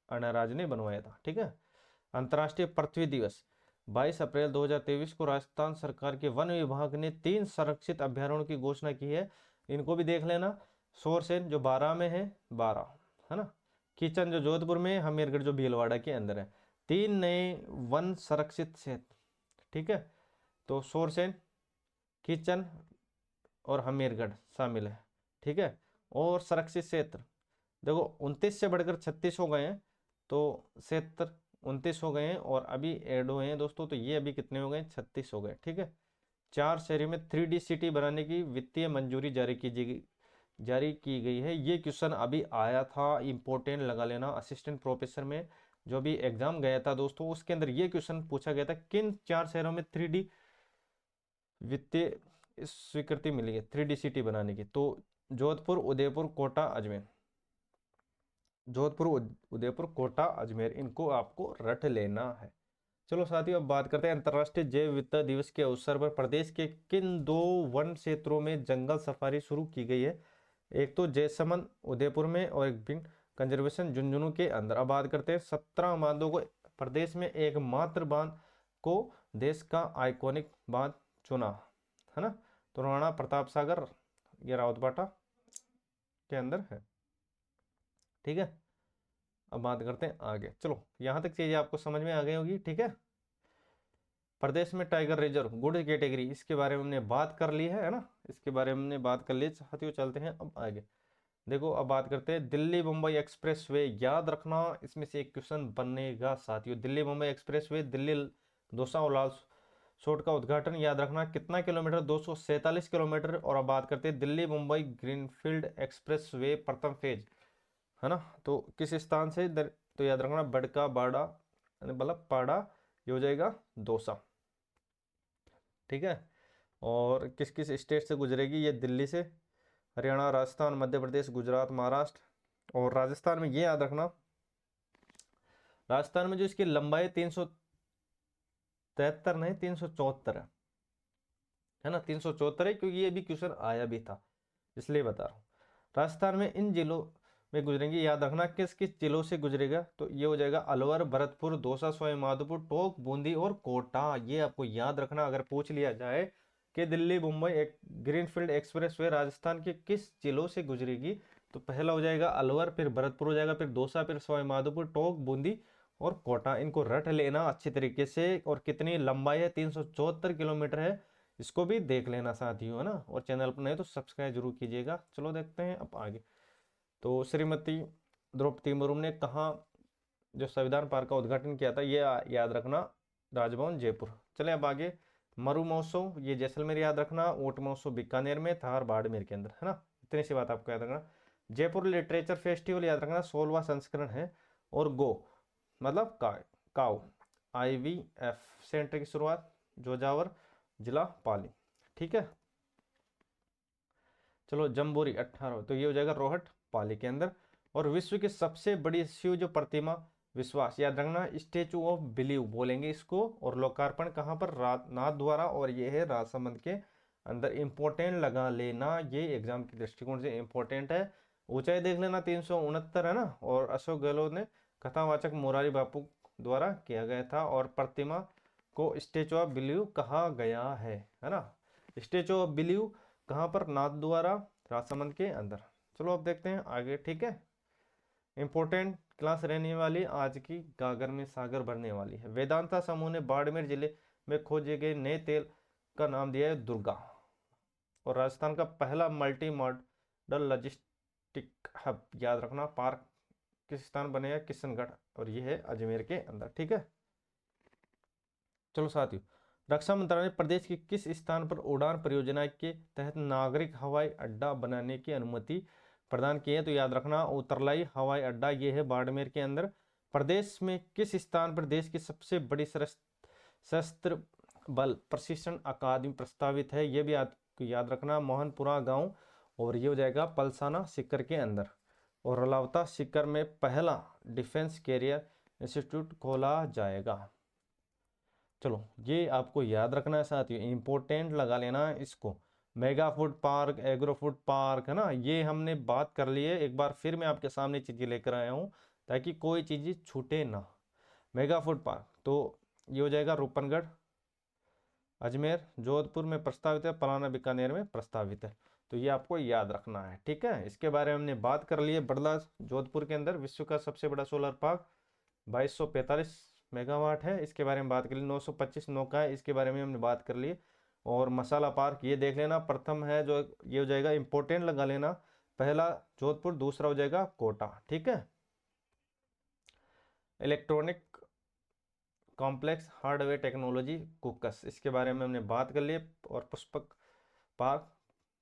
अनाराज ने बनवाया था, ठीक है। अंतर्राष्ट्रीय पृथ्वी दिवस 22 अप्रैल 2023 को राजस्थान सरकार के वन विभाग ने 3 संरक्षित अभ्यारण्यों की घोषणा की है। इनको भी देख लेना। सोरसेन जो बारां में है, बारां, है ना। किचन जो जोधपुर में, हमीरगढ़ जो भीलवाड़ा के अंदर है। 3 नए वन संरक्षित क्षेत्र, ठीक है। तो सोरसेन, किचन और हमीरगढ़ शामिल है, ठीक है। और संरक्षित क्षेत्र देखो 29 से बढ़कर 36 हो गए हैं, तो क्षेत्र 29 हो गए हैं और अभी ऐड हुए हैं दोस्तों। तो ये अभी कितने हो गए? 36 हो गए, ठीक है। 4 शहरों में 3D सिटी बनाने की वित्तीय मंजूरी जारी की गई है। ये क्वेश्चन अभी आया था, इंपॉर्टेंट लगा लेना। असिस्टेंट प्रोफेसर में जो भी एग्जाम गया था दोस्तों, उसके अंदर ये क्वेश्चन पूछा गया था, किन 4 शहरों में 3D वित्तीय स्वीकृति मिली है 3D सिटी बनाने की। तो जोधपुर, उदयपुर, कोटा, अजमेर। जोधपुर, उदयपुर, कोटा, अजमेर, इनको आपको रट लेना है। चलो साथियों अब बात करते हैं अंतर्राष्ट्रीय जैव विविधता दिवस के अवसर पर प्रदेश के किन 2 वन क्षेत्रों में जंगल सफारी शुरू की गई है। एक तो जैसमंद उदयपुर में और एक बिन कंजर्वेशन झुंझुनू के अंदर। अब बात करते हैं 17 बांधों को प्रदेश में एकमात्र बांध को देश का आइकॉनिक बांध चुना, है ना। तो राणा प्रताप सागर ये रावतबाटा के अंदर है, ठीक है। अब बात करते हैं आगे। चलो यहाँ तक चीजें आपको समझ में आ गई होगी, ठीक है। प्रदेश में टाइगर रिजर्व गुड कैटेगरी, इसके बारे में हमने बात कर ली है ना। इसके बारे में हमने बात कर ली। साथियों चलते हैं अब आगे। देखो अब बात करते हैं दिल्ली मुंबई एक्सप्रेस वे। याद रखना इसमें से एक क्वेश्चन बनेगा साथियों। दिल्ली मुंबई एक्सप्रेस वे, दिल्ली दौसा और लाल सोट का उद्घाटन याद रखना कितना किलोमीटर? 247 किलोमीटर। और अब बात करते हैं Delhi Mumbai greenfield express way प्रथम फेज, है ना। तो किस स्थान से तो याद रखना बड़का बाड़ा मतलब पाड़ा, ये हो जाएगा दौसा, ठीक है। और किस किस स्टेट से गुजरेगी? ये दिल्ली से, हरियाणा, राजस्थान, मध्य प्रदेश, गुजरात, महाराष्ट्र। और राजस्थान में ये याद रखना, राजस्थान में जो इसकी लंबाई 373 नहीं 374 है ना। 374 है क्योंकि ये भी क्वेश्चन आया भी था, इसलिए बता रहा हूँ। राजस्थान में इन जिलों में गुजरेंगे, याद रखना किस किस जिलों से गुजरेगा? तो ये हो जाएगा अलवर, भरतपुर, दौसा, सवाई माधोपुर, टोंक, बूंदी और कोटा। ये आपको याद रखना। अगर पूछ लिया जाए कि दिल्ली मुंबई एक ग्रीनफील्ड एक्सप्रेस वे राजस्थान के किस जिलों से गुजरेगी, तो पहला हो जाएगा अलवर, फिर भरतपुर हो जाएगा, फिर दौसा, फिर सवाई माधोपुर, टोंक, बूंदी और कोटा। इनको रट लेना अच्छी तरीके से। और कितनी लंबाई है? 374 किलोमीटर है। इसको भी देख लेना साथियों, है ना। और चैनल पर नहीं तो सब्सक्राइब जरूर कीजिएगा। चलो देखते हैं अब आगे। तो श्रीमती द्रौपदी मुर्मू ने कहाँ जो संविधान पार्क का उद्घाटन किया था? ये याद रखना राजभवन जयपुर। चले अब आगे। मरु महोत्सव ये जैसलमेर याद रखना। ऊंट महोत्सव बीकानेर में, थार बाड़मेर के अंदर, है ना। इतनी सी बात आपको याद रखना। जयपुर लिटरेचर फेस्टिवल याद रखना 16वां संस्करण है। और गो मतलब काउ IVF सेंटर की शुरुआत जोजावर जिला पाली, ठीक है। चलो जम्बोरी 18, तो ये हो जाएगा रोहट पाली के अंदर। और विश्व की सबसे बड़ी शिव जो प्रतिमा विश्वास याद रखना स्टेचू ऑफ बिलीव बोलेंगे इसको। और लोकार्पण कहाँ पर? नाथ द्वारा। और ये है राजसमंद के अंदर। इंपॉर्टेंट लगा लेना, ये एग्जाम के दृष्टिकोण से इंपॉर्टेंट है। ऊंचाई देख लेना 369 है ना। और अशोक गहलोत ने कथावाचक मोरारी बापू द्वारा किया गया था। और प्रतिमा को स्टेचू ऑफ बिलीव कहा गया है ना। स्टेचू ऑफ बिलीव कहाँ पर? नाथ द्वारा, राजसमंद के अंदर। चलो अब देखते हैं आगे, ठीक है। इंपॉर्टेंट क्लास रहने वाली आज की, गागर में सागर भरने वाली है। वेदांता समूह ने बाड़मेर जिले में खोजे गए नए तेल का नाम दिया है दुर्गा। और राजस्थान का पहला मल्टी मॉडल लॉजिस्टिक हब, याद रखना, पार्क किस स्थान बनेगा, किशनगढ़, और ये है अजमेर के अंदर। ठीक है, चलो साथियों, रक्षा मंत्रालय ने प्रदेश के किस स्थान पर उड़ान परियोजना के तहत नागरिक हवाई अड्डा बनाने की अनुमति प्रदान की है? तो याद रखना, उतरलाई हवाई अड्डा, ये है बाड़मेर के अंदर। प्रदेश में किस स्थान पर देश की सबसे बड़ी सशस्त्र बल प्रशिक्षण अकादमी प्रस्तावित है? ये भी याद रखना, मोहनपुरा गांव, और ये हो जाएगा पलसाना सीकर के अंदर। और रलावता सीकर में पहला डिफेंस कैरियर इंस्टीट्यूट खोला जाएगा। चलो, ये आपको याद रखना है साथियों, इंपॉर्टेंट लगा लेना इसको। Mega food park, agro food park, है ना, ये हमने बात कर ली है। एक बार फिर मैं आपके सामने चीज़ें लेकर आया हूँ ताकि कोई चीज़ छूटे ना। मेगा फूड पार्क तो ये हो जाएगा रूपनगढ़, अजमेर, जोधपुर में प्रस्तावित है, पलाना बीकानेर में प्रस्तावित है। तो ये आपको याद रखना है। ठीक है, इसके बारे में हमने बात कर ली है। बड़ला जोधपुर के अंदर विश्व का सबसे बड़ा सोलर पार्क 2245 मेगावाट है, इसके बारे में बात कर ली। 925 नौका है, इसके बारे में हमने बात कर ली। और मसाला पार्क ये देख लेना, प्रथम है जो ये हो जाएगा, इंपोर्टेंट लगा लेना, पहला जोधपुर, दूसरा हो जाएगा कोटा। ठीक है, इलेक्ट्रॉनिक कॉम्प्लेक्स हार्डवेयर टेक्नोलॉजी कुकस, इसके बारे में हमने बात कर ली। और पुष्पक पार्क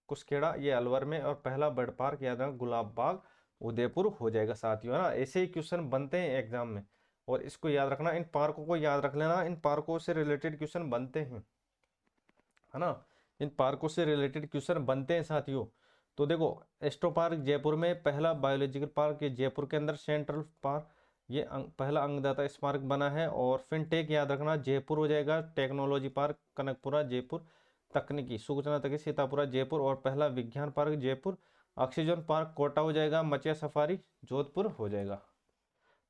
कुसखेड़ा, ये अलवर में। और पहला बर्ड पार्क याद रखना, गुलाब बाग, उदयपुर हो जाएगा साथियों, है ना। ऐसे ही क्वेश्चन बनते हैं एग्जाम में, और इसको याद रखना, इन पार्कों को याद रख लेना, इन पार्कों से रिलेटेड क्वेश्चन बनते हैं, है ना। इन पार्कों से रिलेटेड क्वेश्चन बनते हैं साथियों। तो देखो, एस्ट्रो पार्क जयपुर में, पहला बायोलॉजिकल पार्क ये जयपुर के अंदर, सेंट्रल पार्क ये पहला अंगदाता स्मारक बना है। और फिनटेक याद रखना, जयपुर हो जाएगा। टेक्नोलॉजी पार्क कनकपुरा जयपुर, तकनीकी सूचना तक सीतापुरा जयपुर, और पहला विज्ञान park Jaipur. Oxygen park Kota हो जाएगा। मचिया सफारी जोधपुर हो जाएगा।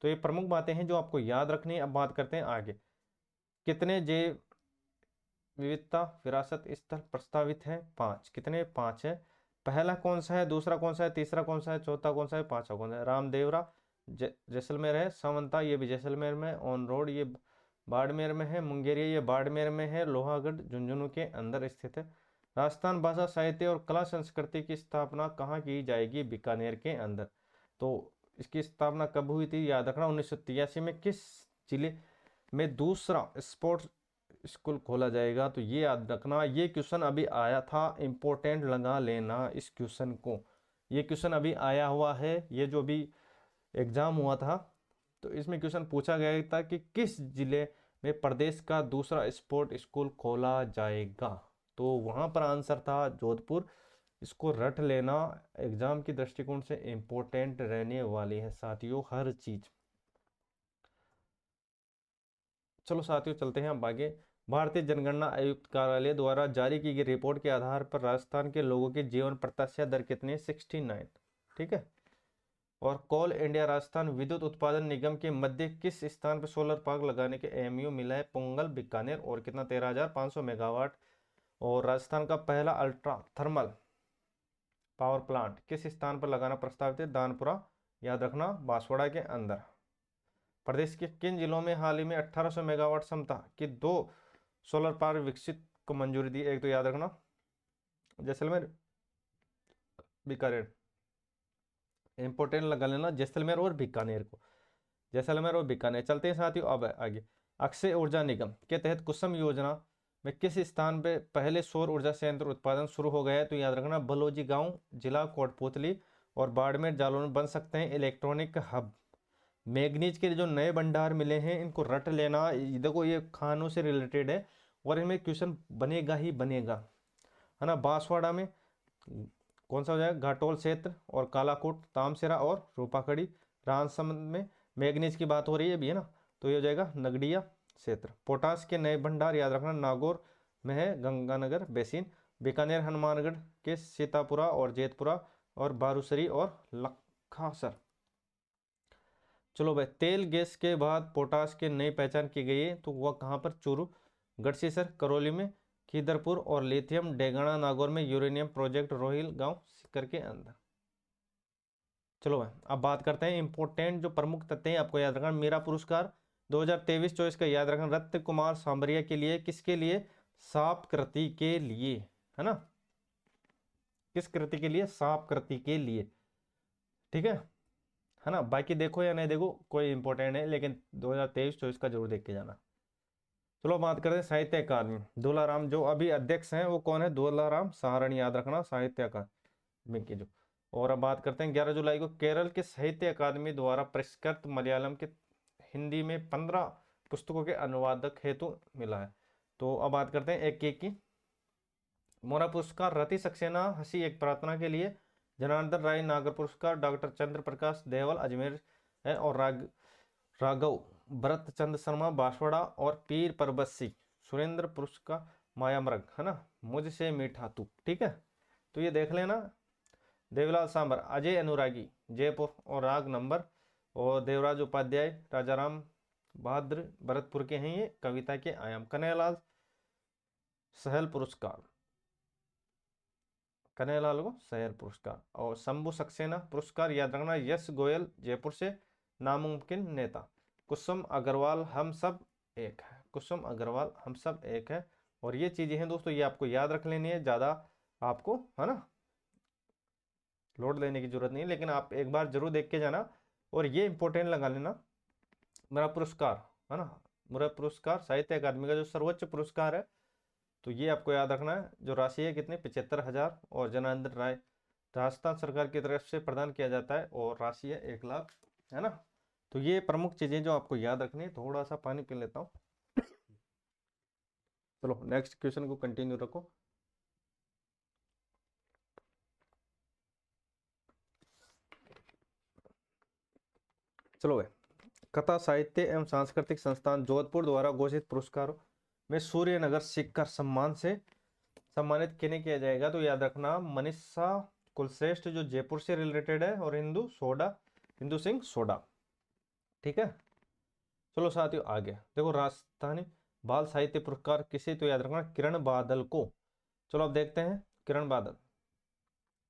तो ये प्रमुख बातें हैं जो आपको याद रखनी है। अब बात करते हैं आगे, कितने जैव विविधता विरासत स्थल प्रस्तावित है? 5। कितने? 5 है। पहला कौन सा है, दूसरा कौन सा है, तीसरा कौन सा है, चौथा कौन सा है, पांचवा कौन सा है? रामदेवरा जैसलमेर है, सावंता ये भी जैसलमेर में, ऑन रोड ये बाड़मेर में है, मुंगेरिया ये बाड़मेर में है, लोहागढ़ झुंझुनू के अंदर स्थित है। राजस्थान भाषा साहित्य और कला संस्कृति की स्थापना कहाँ की जाएगी? बीकानेर के अंदर। तो इसकी स्थापना कब हुई थी? याद रखना, 1983 में। किस जिले में दूसरा स्पोर्ट्स स्कूल खोला जाएगा? तो ये याद रखना, ये क्वेश्चन अभी आया था, इंपॉर्टेंट लगा लेना इस क्वेश्चन को। ये क्वेश्चन अभी आया हुआ है, ये जो भी एग्जाम हुआ था, तो इसमें क्वेश्चन पूछा गया था कि किस जिले में प्रदेश का दूसरा स्पोर्ट स्कूल खोला जाएगा? तो वहां पर आंसर था जोधपुर। इसको रट लेना, एग्जाम की दृष्टिकोण से इंपॉर्टेंट रहने वाली है साथियों हर चीज। चलो साथियों, चलते हैं अब आगे। भारतीय जनगणना आयुक्त कार्यालय द्वारा जारी की गई रिपोर्ट के आधार पर राजस्थान के लोगों की जीवन प्रत्याशा दर कितनी? 69। ठीक है। और कोल इंडिया राजस्थान विद्युत उत्पादन निगम के मध्य किस स्थान पर सोलर पार्क लगाने के एमयू मिला है? पोंगल बीकानेर, और कितना? 13,500 मेगावाट। और राजस्थान का पहला अल्ट्रा थर्मल पावर प्लांट किस स्थान पर लगाना प्रस्तावित है? दानपुरा, याद रखना, बांसवाड़ा के अंदर। प्रदेश के किन जिलों में हाल ही में 1800 मेगावाट क्षमता की 2 सोलर पार्क विकसित को मंजूरी दी? एक तो याद रखना, जैसलमेर, बीकानेर, इंपोर्टेंट लगा लेना जैसलमेर और बीकानेर को, जैसलमेर और बीकानेर। चलते हैं साथियों अब आगे। अक्षय ऊर्जा निगम के तहत कुसुम योजना में किस स्थान पे पहले सौर ऊर्जा संयंत्र उत्पादन शुरू हो गया है? तो याद रखना, बलौजी गांव, जिला कोटपुतली और बाड़मेर जालौन बन सकते हैं इलेक्ट्रॉनिक हब। मैग्नीज के जो नए भंडार मिले हैं इनको रट लेना, देखो ये खानों से रिलेटेड है और इनमें क्वेश्चन बनेगा ही बनेगा, है ना। बांसवाड़ा में कौन सा हो जाएगा? घाटोल क्षेत्र, और कालाकोट, तामसेरा और रूपाकड़ी। राजसमंद में मैग्नीज की बात हो रही है भी, है ना, तो ये हो जाएगा नगड़िया क्षेत्र। पोटास के नए भंडार याद रखना, नागौर में है, गंगानगर बेसिन। बीकानेर हनुमानगढ़ के सीतापुरा और जेतपुरा, और बारूसरी और लखासर। चलो भाई, तेल गैस के बाद पोटास की नई पहचान की गई है, तो वह कहाँ पर? चूरू, गढ़सीसर, करौली में, खीदरपुर, और लिथियम डेगाना नागौर में, यूरेनियम प्रोजेक्ट रोहिल गांव सीकर के अंदर। चलो भाई, अब बात करते हैं इंपोर्टेंट जो प्रमुख तथ्य हैं, आपको याद रखना। मेरा पुरस्कार 2023-24 का याद रखना, रत्न कुमार सांबरिया के लिए, किसके लिए? साप कृति के लिए, है ना, किस कृति के लिए? साप कृति के लिए, ठीक है ना। बाकी देखो या नहीं देखो कोई इंपॉर्टेंट है, लेकिन 2023-24 का जरूर देख के जाना। चलो बात करते हैं साहित्य अकादमी। दूलाराम जो अभी अध्यक्ष हैं वो कौन है? दूलाराम सहारण, याद रखना, साहित्य अकादमी के जो। और अब बात करते हैं 11 जुलाई को केरल के साहित्य अकादमी द्वारा पुरस्कृत मलयालम के हिंदी में 15 पुस्तकों के अनुवादक हेतु मिला है। तो अब बात करते हैं एक एक की। मोरा पुरस्कार रति सक्सेना हंसी एक प्रार्थना के लिए, जनार्दन राय नागर पुरस्कार डॉक्टर चंद्र प्रकाश देवल अजमेर है, और राघव भरत चंद्र शर्मा बांसवाड़ा, और पीर परबसी सुरेंद्र पुरस्कार मायामृग, है ना, मुझसे मीठा तू, ठीक है। तो ये देख लेना। देवलाल सांबर अजय अनुरागी जयपुर और राग नंबर, और देवराज उपाध्याय राजाराम बहादुर भरतपुर के हैं, ये कविता के आयाम। कन्हैयालाल सहल पुरस्कार, कन्हैयालाल को सहल पुरस्कार। और शंभू सक्सेना पुरस्कार, याद रखना, यश गोयल जयपुर से नामुमकिन नेता। कुसुम अग्रवाल हम सब एक है, कुसुम अग्रवाल हम सब एक है। और ये चीजें हैं दोस्तों, ये आपको याद रख लेनी है, ज्यादा आपको, है ना, लोड लेने की जरूरत नहीं है, लेकिन आप एक बार जरूर देख के जाना। और ये इंपॉर्टेंट लगा लेना, मेरा पुरस्कार, है ना, मेरा पुरस्कार साहित्य अकादमी का जो सर्वोच्च पुरस्कार है, तो ये आपको याद रखना है। जो राशि है कितनी? 75,000, और जनार्दन राय राजस्थान सरकार की तरफ से प्रदान किया जाता है, और राशि है 1 लाख, है ना। तो ये प्रमुख चीजें जो आपको याद रखनी है। थोड़ा सा पानी पी लेता हूँ। चलो नेक्स्ट क्वेश्चन को कंटिन्यू रखो। चलो भाई, कथा साहित्य एवं सांस्कृतिक संस्थान जोधपुर द्वारा घोषित पुरस्कारों में सूर्यनगर शिखर सम्मान से सम्मानित किन्हें किया जाएगा? तो याद रखना, मनीषा कुलश्रेष्ठ जो जयपुर से रिलेटेड है, और हिंदू सिंह सोडा, ठीक है। चलो साथियों आगे देखो, राजस्थानी बाल साहित्य पुरस्कार किसे? तो याद रखना, किरण बादल को। चलो अब देखते हैं किरण बादल,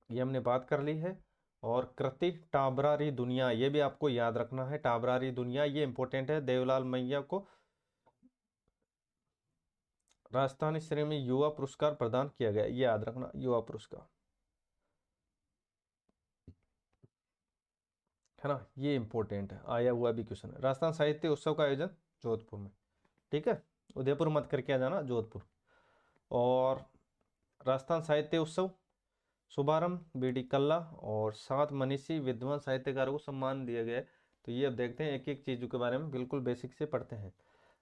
ये हमने बात कर ली है। और कृति टाबरारी दुनिया, ये भी आपको याद रखना है, टाबरारी दुनिया ये इंपॉर्टेंट है। देवलाल मैया को राजस्थानी श्रेणी में युवा पुरस्कार प्रदान किया गया, ये याद रखना, युवा पुरस्कार, है ना, ये इंपॉर्टेंट है, आया हुआ भी क्वेश्चन है। राजस्थान साहित्य उत्सव का आयोजन जोधपुर में, ठीक है, उदयपुर मत करके आ जाना, जोधपुर। और राजस्थान साहित्य उत्सव शुभारंभ बीडी कल्ला, और 7 मनीषी विद्वान साहित्यकारों को सम्मान दिया गया है। तो ये अब देखते हैं एक एक चीज़ों के बारे में, बिल्कुल बेसिक से पढ़ते हैं।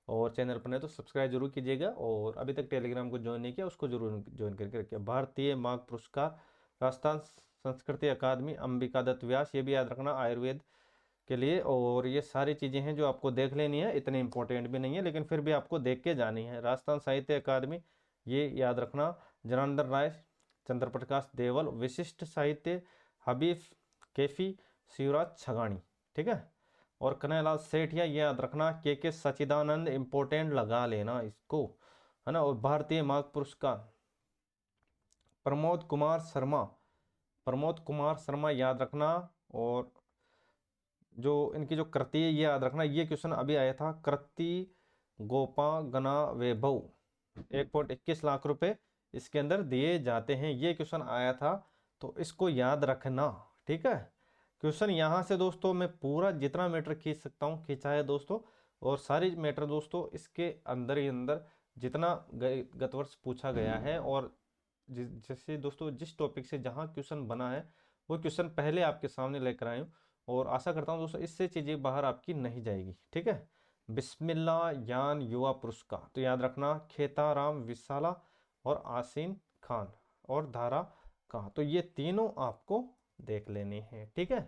और चैनल पर नहीं तो सब्सक्राइब जरूर कीजिएगा, और अभी तक टेलीग्राम को ज्वाइन नहीं किया उसको जरूर ज्वाइन करके रखिए। भारतीय माघ पुरस्कार राजस्थान संस्कृति अकादमी अंबिका दत्त व्यास, ये भी याद रखना, आयुर्वेद के लिए। और ये सारी चीज़ें हैं जो आपको देख लेनी है, इतने इंपॉर्टेंट भी नहीं है, लेकिन फिर भी आपको देख के जानी है। राजस्थान साहित्य अकादमी, ये याद रखना, जनार्दन राय चंद्र प्रकाश देवल विशिष्ट साहित्य, हबीब कैफी शिवराज छगानी, ठीक है। और कन्हैयालाल सेठिया, ये याद रखना, के सचिदानंद, इंपॉर्टेंट लगा लेना इसको, है ना। और भारतीय माघ पुरस्कार प्रमोद कुमार शर्मा, प्रमोद कुमार शर्मा याद रखना। और जो इनकी जो कृति है ये याद रखना, ये क्वेश्चन अभी आया था, कृति गोपा गना वैभव 1.21 लाख रुपए इसके अंदर दिए जाते हैं, ये क्वेश्चन आया था, तो इसको याद रखना, ठीक है। क्वेश्चन यहाँ से दोस्तों मैं पूरा जितना मैटर खींच सकता हूँ खींचा है दोस्तों, और सारी मैटर दोस्तों इसके अंदर ही अंदर जितना गत वर्ष पूछा गया है, और जैसे दोस्तों जिस टॉपिक से जहाँ क्वेश्चन बना है वो क्वेश्चन पहले आपके सामने लेकर आए हूँ, और आशा करता हूँ दोस्तों इससे चीज़ें बाहर आपकी नहीं जाएगी, ठीक है। बिस्मिल्लाह यान युवा पुरस्कार, तो याद रखना, खेताराम विशाला और आसीन खान और धारा कहाँ, तो ये तीनों आपको देख लेने हैं, ठीक है।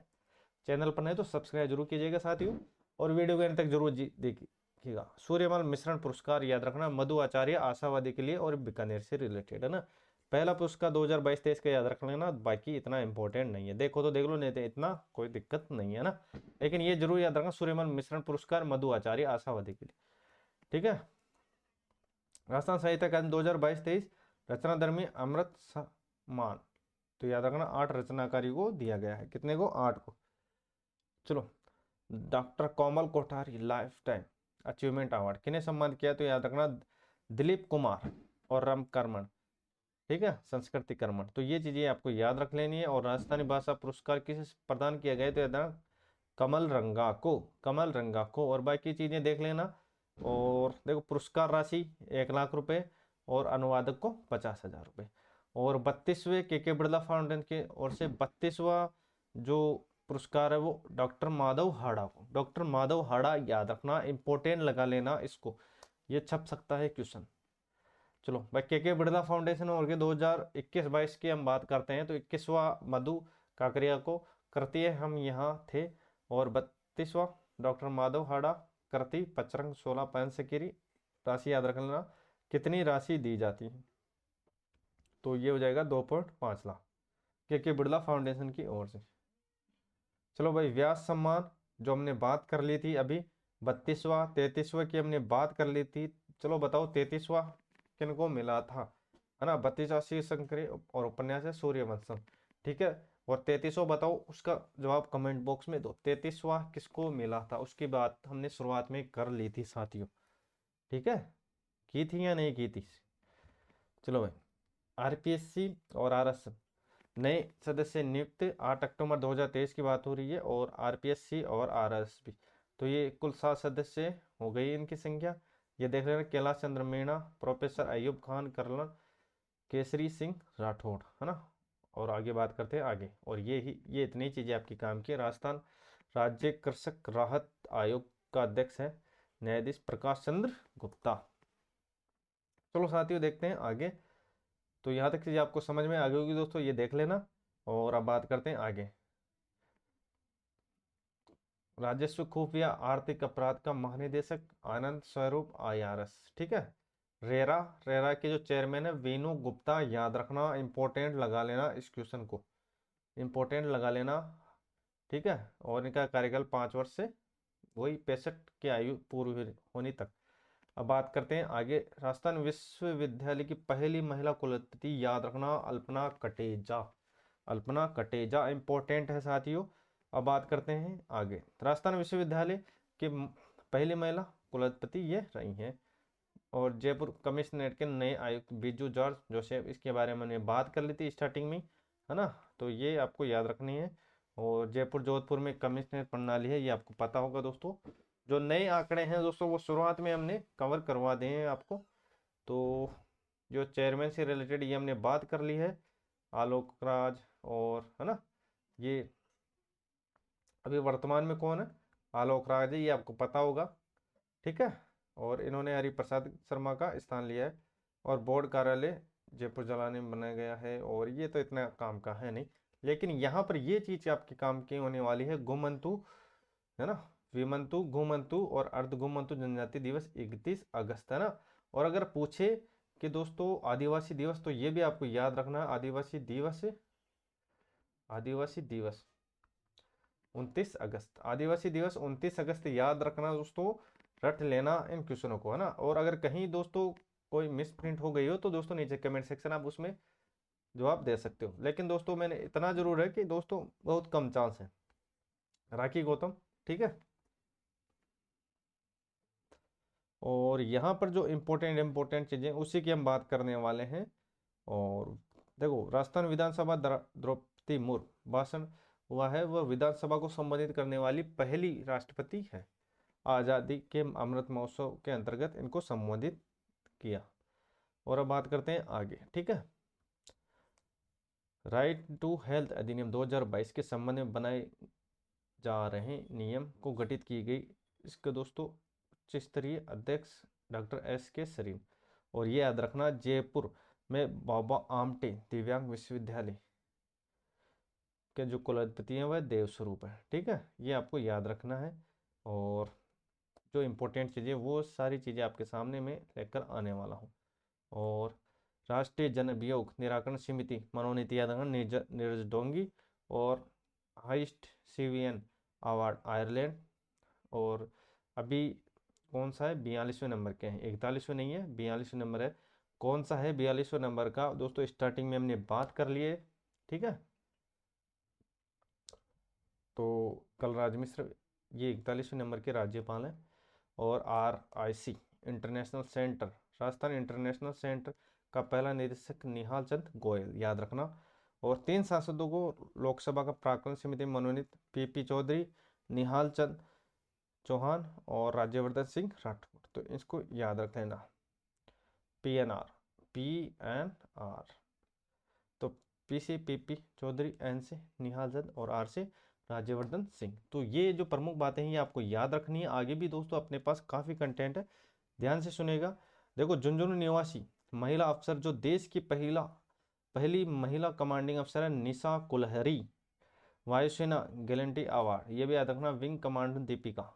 चैनल पर नहीं तो सब्सक्राइब जरूर कीजिएगा साथियों, और वीडियो के अंत तक जरूर देखिएगा। सूर्यमल मिश्रण पुरस्कार याद रखना, मधु आचार्य आशावादी के लिए और बीकानेर से रिलेटेड, है ना। पहला पुरस्कार 2022-23 का याद रख लेना, बाकी इतना इंपॉर्टेंट नहीं है, देखो तो देख लो, नहीं तो इतना कोई दिक्कत नहीं है ना, लेकिन ये जरूर याद रखना, सूर्यमल मिश्रण पुरस्कार मधु आचार्य आशावादी के लिए, ठीक है। राजस्थान साहित्य अकादमी 2022-23 रचना धर्मी अमृत सम्मान, तो याद रखना 8 रचनाकारियों को दिया गया है, कितने को? 8 को। चलो, doctor Komal Kothari life time achievement award किन्हें सम्मानित किया? तो याद रखना, दिलीप कुमार, और रम कर्मण, ठीक है, संस्कृति कर्मण। तो ये चीजें आपको याद रख लेनी है। और राजस्थानी भाषा पुरस्कार किसे प्रदान किया गया, तो याद रखना, कमल रंगा को, कमल रंगा को। और बाकी चीजें देख लेना। और देखो पुरस्कार राशि 1 लाख रुपए, और अनुवादक को 50,000 रुपये। और 32वें के बिरला फाउंडेशन के ओर से 32वां जो पुरस्कार है वो डॉक्टर माधव हाड़ा को, डॉक्टर माधव हाड़ा, याद रखना, इंपॉर्टेंट लगा लेना इसको, ये छप सकता है क्वेश्चन। चलो भाई, के बिरला फाउंडेशन और के 2021-22 की हम बात करते हैं, तो 21वां मधु काकरिया को, कृतीय हम यहाँ थे। और 32वां डॉक्टर माधव हाड़ा, कृति पचरंग 16 पैन से गिरी। राशि याद रख लेना, कितनी राशि दी जाती है, तो ये हो जाएगा 2.5 लाख, के बिरला फाउंडेशन की ओर से। चलो भाई, व्यास सम्मान जो हमने बात कर ली थी अभी, 32वां, 33वां की हमने बात कर ली थी। चलो बताओ 33वां किनको मिला था, है ना। 32वां शिव शंकरी और उपन्यास है सूर्यवंशम, ठीक है। और 33वां बताओ, उसका जवाब कमेंट बॉक्स में दो। 33वां किसको मिला था, उसकी बात हमने शुरुआत में कर ली थी साथियों, ठीक है, की थी या नहीं की थी। चलो भाई, आरपीएससी और आरएस नए सदस्य नियुक्त, 8 अक्टूबर 2023 की बात हो रही है। और आरपीएससी और आरएसपी, तो ये कुल 7 सदस्य हो गई इनकी संख्या। ये देख लेना, कैलाश चंद्र मीणा, प्रोफेसर अयूब खान, कर्नल केसरी सिंह राठौड़, है ना। और आगे बात करते हैं आगे। और ये इतनी चीज़ें आपकी काम की है। राजस्थान राज्य कृषक राहत आयोग का अध्यक्ष है न्यायाधीश प्रकाश चंद्र गुप्ता। चलो साथियों, देखते हैं आगे। तो यहाँ तक चीज़ आपको समझ में आ गई होगी दोस्तों, ये देख लेना। और अब बात करते हैं आगे। राजस्व खुफिया आर्थिक अपराध का महानिदेशक आनंद स्वरूप आईआरएस, ठीक है। रेरा, रेरा के जो चेयरमैन है वेणु गुप्ता, याद रखना, इंपॉर्टेंट लगा लेना इस क्वेश्चन को, इंपॉर्टेंट लगा लेना, ठीक है। और इनका कार्यकाल 5 वर्ष से वही 65 की आयु पूरी होने तक। अब बात करते हैं आगे। राजस्थान विश्वविद्यालय की पहली महिला कुलपति, याद रखना, अल्पना कटेजा, अल्पना कटेजा इंपॉर्टेंट है साथियों। अब बात करते हैं आगे। राजस्थान विश्वविद्यालय के पहली महिला कुलपति ये रही हैं। और जयपुर कमिश्नरेट के नए आयुक्त बीजू जॉर्ज जोसेफ, इसके बारे में हमने बात कर ली थी स्टार्टिंग में, है ना। तो ये आपको याद रखनी है। और जयपुर जोधपुर में कमिश्नरेट प्रणाली है, ये आपको पता होगा दोस्तों। जो नए आंकड़े हैं दोस्तों, वो शुरुआत में हमने कवर करवा दिए हैं आपको। तो जो चेयरमैन से रिलेटेड ये हमने बात कर ली है, आलोक राज, और है ना, ये अभी वर्तमान में कौन है, आलोक राज है, ये आपको पता होगा, ठीक है। और इन्होंने हरिप्रसाद शर्मा का स्थान लिया है। और बोर्ड कार्यालय जयपुर जलाने में बनाया गया है। और ये तो इतना काम का है नहीं, लेकिन यहाँ पर ये चीज़ आपके काम की होने वाली है, घुमंतु, है ना, विमंतु, घुमंतु और अर्ध घुमंतु जनजाति दिवस 31 अगस्त, है ना। और अगर पूछे कि दोस्तों आदिवासी दिवस, तो ये भी आपको याद रखना है, आदिवासी दिवस, आदिवासी दिवस 29 अगस्त, आदिवासी दिवस 29 अगस्त, याद रखना दोस्तों, रट लेना इन क्वेश्चनों को, है ना। और अगर कहीं दोस्तों कोई मिस प्रिंट हो गई हो, तो दोस्तों नीचे कमेंट सेक्शन आप उसमें जवाब दे सकते हो। लेकिन दोस्तों मैंने इतना जरूर है कि दोस्तों बहुत कम चांस है। राखी गौतम, ठीक है। और यहाँ पर जो इम्पोर्टेंट इम्पोर्टेंट चीज़ें उसी की हम बात करने वाले हैं। और देखो, राजस्थान विधानसभा द्रौपदी मुर्मू भाषण हुआ है, वह विधानसभा को संबोधित करने वाली पहली राष्ट्रपति है। आज़ादी के अमृत महोत्सव के अंतर्गत इनको संबोधित किया। और अब बात करते हैं आगे, ठीक है। राइट टू हेल्थ अधिनियम 2022 के संबंध में बनाए जा रहे नियम को गठित की गई, इसके दोस्तों उच्च स्तरीय अध्यक्ष डॉक्टर के सरीन। और ये याद रखना, जयपुर में बाबा आमटे दिव्यांग विश्वविद्यालय के जो कुलपति हैं वह देवस्वरूप है, ठीक है, ये आपको याद रखना है। और जो इम्पोर्टेंट चीज़ें वो सारी चीज़ें आपके सामने में लेकर आने वाला हूँ। और राष्ट्रीय जन वियोग निराकरण समिति मनोनीत याद रखना, नीरज डोंगी। और हाइस्ट सिवियन अवार्ड आयरलैंड। और अभी कौन सा है, 42वें नंबर के हैं, 41वें नहीं है, 42वें नंबर है। कौन सा है 42वें नंबर का दोस्तों, स्टार्टिंग में हमने बात कर लिए, ठीक है। तो कलराज मिश्र ये 41वें नंबर के राज्यपाल हैं। और RIC international centre, Rajasthan international centre का पहला निदेशक निहाल चंद गोयल, याद रखना। और 3 सांसदों को लोकसभा का प्राक्कलन समिति में मनोनीत पीपी चौधरी, निहाल चंद चौहान और राज्यवर्धन सिंह राठौर। तो इसको याद रख लेना, PNR, PNR। तो P से पीपी चौधरी, N से निहाल चंद और R से राज्यवर्धन सिंह। तो ये जो प्रमुख बातें हैं ये आपको याद रखनी है। आगे भी दोस्तों अपने पास काफ़ी कंटेंट है, ध्यान से सुनेगा। देखो, झुंझुनू निवासी महिला अफसर जो देश की पहली महिला कमांडिंग अफसर है, निशा कुलहरी। वायुसेना गैलेंट्री अवार्ड, ये भी याद रखना, विंग कमांडर दीपिका।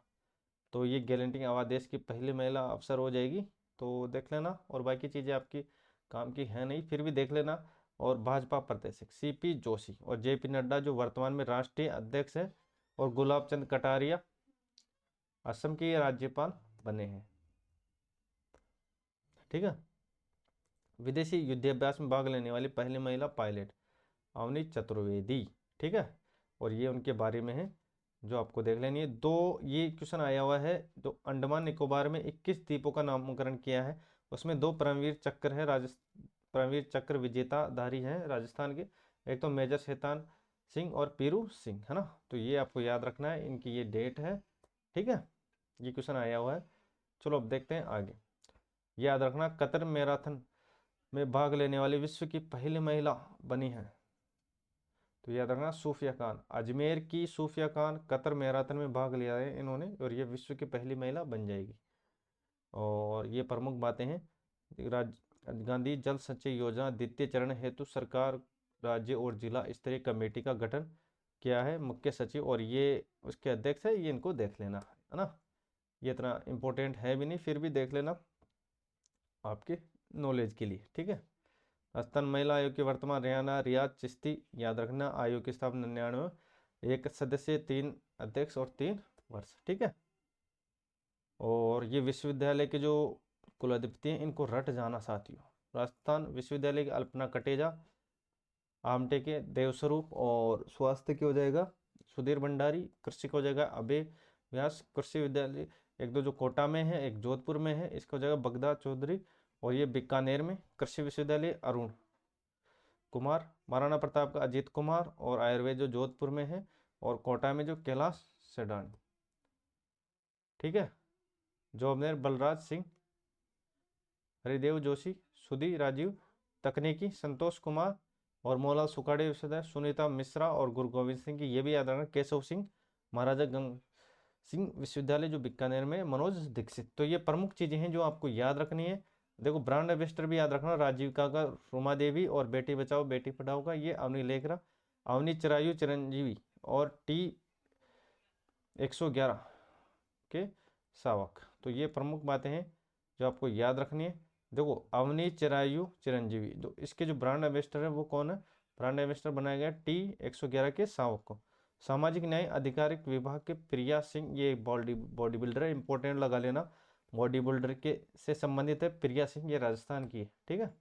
तो ये गैलेंट्री अवार्ड देश की पहली महिला अफसर हो जाएगी, तो देख लेना। और बाकी चीज़ें आपकी काम की है नहीं, फिर भी देख लेना। और भाजपा प्रदेश CP जोशी और JP नड्डा जो वर्तमान में राष्ट्रीय अध्यक्ष है, और गुलाब चंद कटारिया असम के राज्यपाल बने हैं। ठीक है। विदेशी युद्धाभ्यास में भाग लेने वाली पहली महिला पायलट अवनी चतुर्वेदी। ठीक है। और ये उनके बारे में है जो आपको देख लेनी है। ये क्वेश्चन आया हुआ है, जो अंडमान निकोबार में 21 द्वीपों का नामकरण किया है, उसमें 2 परमवीर चक्र है, परमवीर चक्र विजेताधारी हैं राजस्थान के, एक तो मेजर शैतान सिंह और पीरू सिंह, है ना। तो ये आपको याद रखना है, इनकी ये डेट है। ठीक है, ये क्वेश्चन आया हुआ है। चलो अब देखते हैं आगे। याद रखना, कतर मैराथन में भाग लेने वाली विश्व की पहली महिला बनी है। तो याद रखना, सूफिया खान, अजमेर की सूफिया खान कतर मैराथन में भाग लिया है इन्होंने, और ये विश्व की पहली महिला बन जाएगी। और ये प्रमुख बातें हैं। गांधी जल संचय योजना द्वितीय चरण हेतु सरकार, राज्य और जिला स्तरीय कमेटी का गठन किया है, मुख्य सचिव और ये उसके अध्यक्ष है। ये इनको देख लेना है ना। ये इतना इम्पोर्टेंट है भी नहीं, फिर भी देख लेना आपके नॉलेज के लिए। ठीक है। स्तन महिला आयोग के वर्तमान रियाना रियाज चिश्ती, याद रखना। आयोग की स्थापना 99, 1 सदस्य, 3 अध्यक्ष और 3 वर्ष। ठीक है। और ये विश्वविद्यालय के जो कुलाधिपति हैं इनको रट जाना साथियों। राजस्थान विश्वविद्यालय के अल्पना कटेजा, आमटे के देवस्वरूप, और स्वास्थ्य के हो जाएगा सुधीर भंडारी, कृषि का हो जाएगा अभय व्यास। कृषि विद्यालय 1-2 जो कोटा में है, एक जोधपुर में है, इसका हो जाएगा बगदा चौधरी। और ये बीकानेर में कृषि विश्वविद्यालय अरुण कुमार। महाराणा प्रताप का अजीत कुमार, और आयुर्वेद जो जोधपुर में है, और कोटा में जो कैलाश सेडानी। ठीक है। जोबनेर बलराज सिंह, हरिदेव जोशी, सुधी राजीव, तकनीकी संतोष कुमार, और मोहनलाल सुखाड़े विश्वविद्यालय सुनीता मिश्रा, और गुरु गोविंद सिंह की ये भी याद रखना, केशव सिंह महाराजा गंग सिंह विश्वविद्यालय जो बीकानेर में, मनोज दीक्षित। तो ये प्रमुख चीजें हैं जो आपको याद रखनी है। देखो, ब्रांड एम्बेसडर भी याद रखना, राजीविका का रुमा देवी, और बेटी बचाओ बेटी पढ़ाओ का ये अवनी लेखरा, अवनी चिरायु चिरंजीवी, और T111 के सावक। तो ये प्रमुख बातें हैं जो आपको याद रखनी है। देखो, अवनी चिरायु चिरंजीवी, जो इसके जो ब्रांड एम्बेसडर है वो कौन है? ब्रांड एम्बेसडर बनाया गया T111 के सावक को। सामाजिक न्याय अधिकारिक विभाग के प्रिया सिंह, ये बॉडी बिल्डर है, इंपॉर्टेंट लगा लेना, बॉडी बिल्डर के से संबंधित है प्रिया सिंह, ये राजस्थान की है। ठीक है।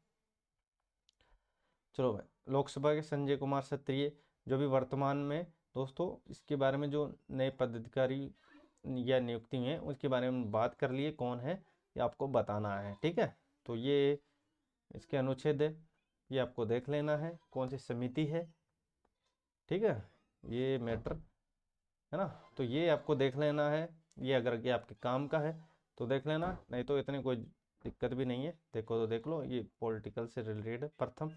चलो भाई, लोकसभा के संजय कुमार क्षत्रिय, जो भी वर्तमान में दोस्तों इसके बारे में जो नए पदाधिकारी या नियुक्ति हुई है उसके बारे में बात कर लिए, कौन है ये आपको बताना है। ठीक है। तो ये इसके अनुच्छेद है, ये आपको देख लेना है, कौन सी समिति है। ठीक है, ये मैटर है ना। तो ये आपको देख लेना है, ये अगर ये आपके काम का है तो देख लेना, नहीं तो इतनी कोई दिक्कत भी नहीं है। देखो तो देख लो, ये पॉलिटिकल से रिलेटेड है। प्रथम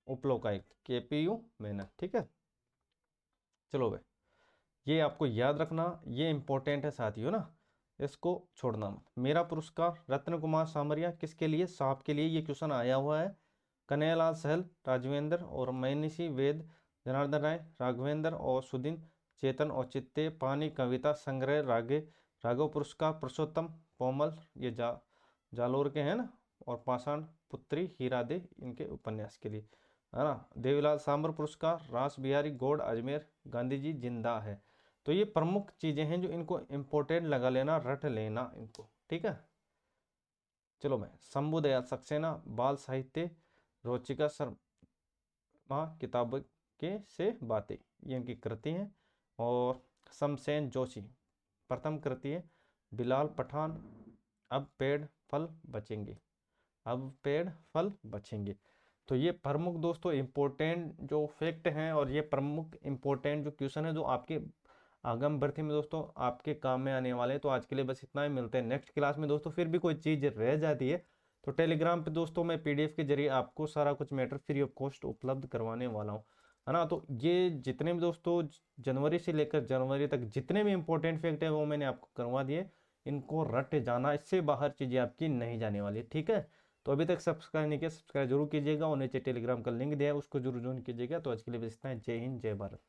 उपलोकायुक्त KPU मेनन। ठीक है। चलो भाई, ये आपको याद रखना, ये इंपॉर्टेंट है साथियों ना, इसको छोड़ना मत। मेरा पुरस्कार रत्न कुमार सामरिया किसके लिए? साहब के लिए ये क्वेश्चन आया हुआ है। कन्हैयालाल सहल, राजवेंद्र और मैनिसी वेद, जनार्दन राय, राघवेंद्र और सुदीन, चेतन और चित्ते, पानी कविता संग्रह, राघव पुरस्कार पुरुषोत्तम पोमल, ये जालोर के हैं ना, और पाषाण पुत्री हीरा दे, इनके उपन्यास के लिए, है ना। देवीलाल सांबर पुरस्कार रास बिहारी गौड़ अजमेर, गांधी जी जिंदा है। तो ये प्रमुख चीजें हैं जो इनको इम्पोर्टेंट लगा लेना, रट लेना इनको। ठीक है। चलो मैं, शंभु दयाल सक्सेना, बाल साहित्य, रोचिका शर्मा किताब के से बातें, ये इनकी कृति हैं। और शमसेन जोशी, प्रथम कृति है बिलाल पठान, अब पेड़ फल बचेंगे। अब पेड़ फल बचेंगे। तो ये प्रमुख दोस्तों इम्पोर्टेंट जो फैक्ट हैं और ये प्रमुख इम्पोर्टेंट जो क्वेश्चन है जो आपके आगम भर्ती में दोस्तों आपके काम में आने वाले हैं। तो आज के लिए बस इतना ही, मिलते हैं नेक्स्ट क्लास में दोस्तों। फिर भी कोई चीज़ रह जाती है तो टेलीग्राम पे दोस्तों मैं पीडीएफ के जरिए आपको सारा कुछ मैटर फ्री ऑफ कॉस्ट उपलब्ध करवाने वाला हूँ, है ना। तो ये जितने भी दोस्तों जनवरी से लेकर जनवरी तक जितने भी इंपॉर्टेंट फैक्ट है वो मैंने आपको करवा दिए। इनको रट जाना, इससे बाहर चीज़ें आपकी नहीं जाने वाली, ठीक है। तो अभी तक सब्सक्राइब नहीं किया, सब्सक्राइब जरूर कीजिएगा और नीचे टेलीग्राम का लिंक दिया है उसको जरूर ज्वाइन कीजिएगा। तो आज के लिए बस इतना है। जय हिंद, जय भारत।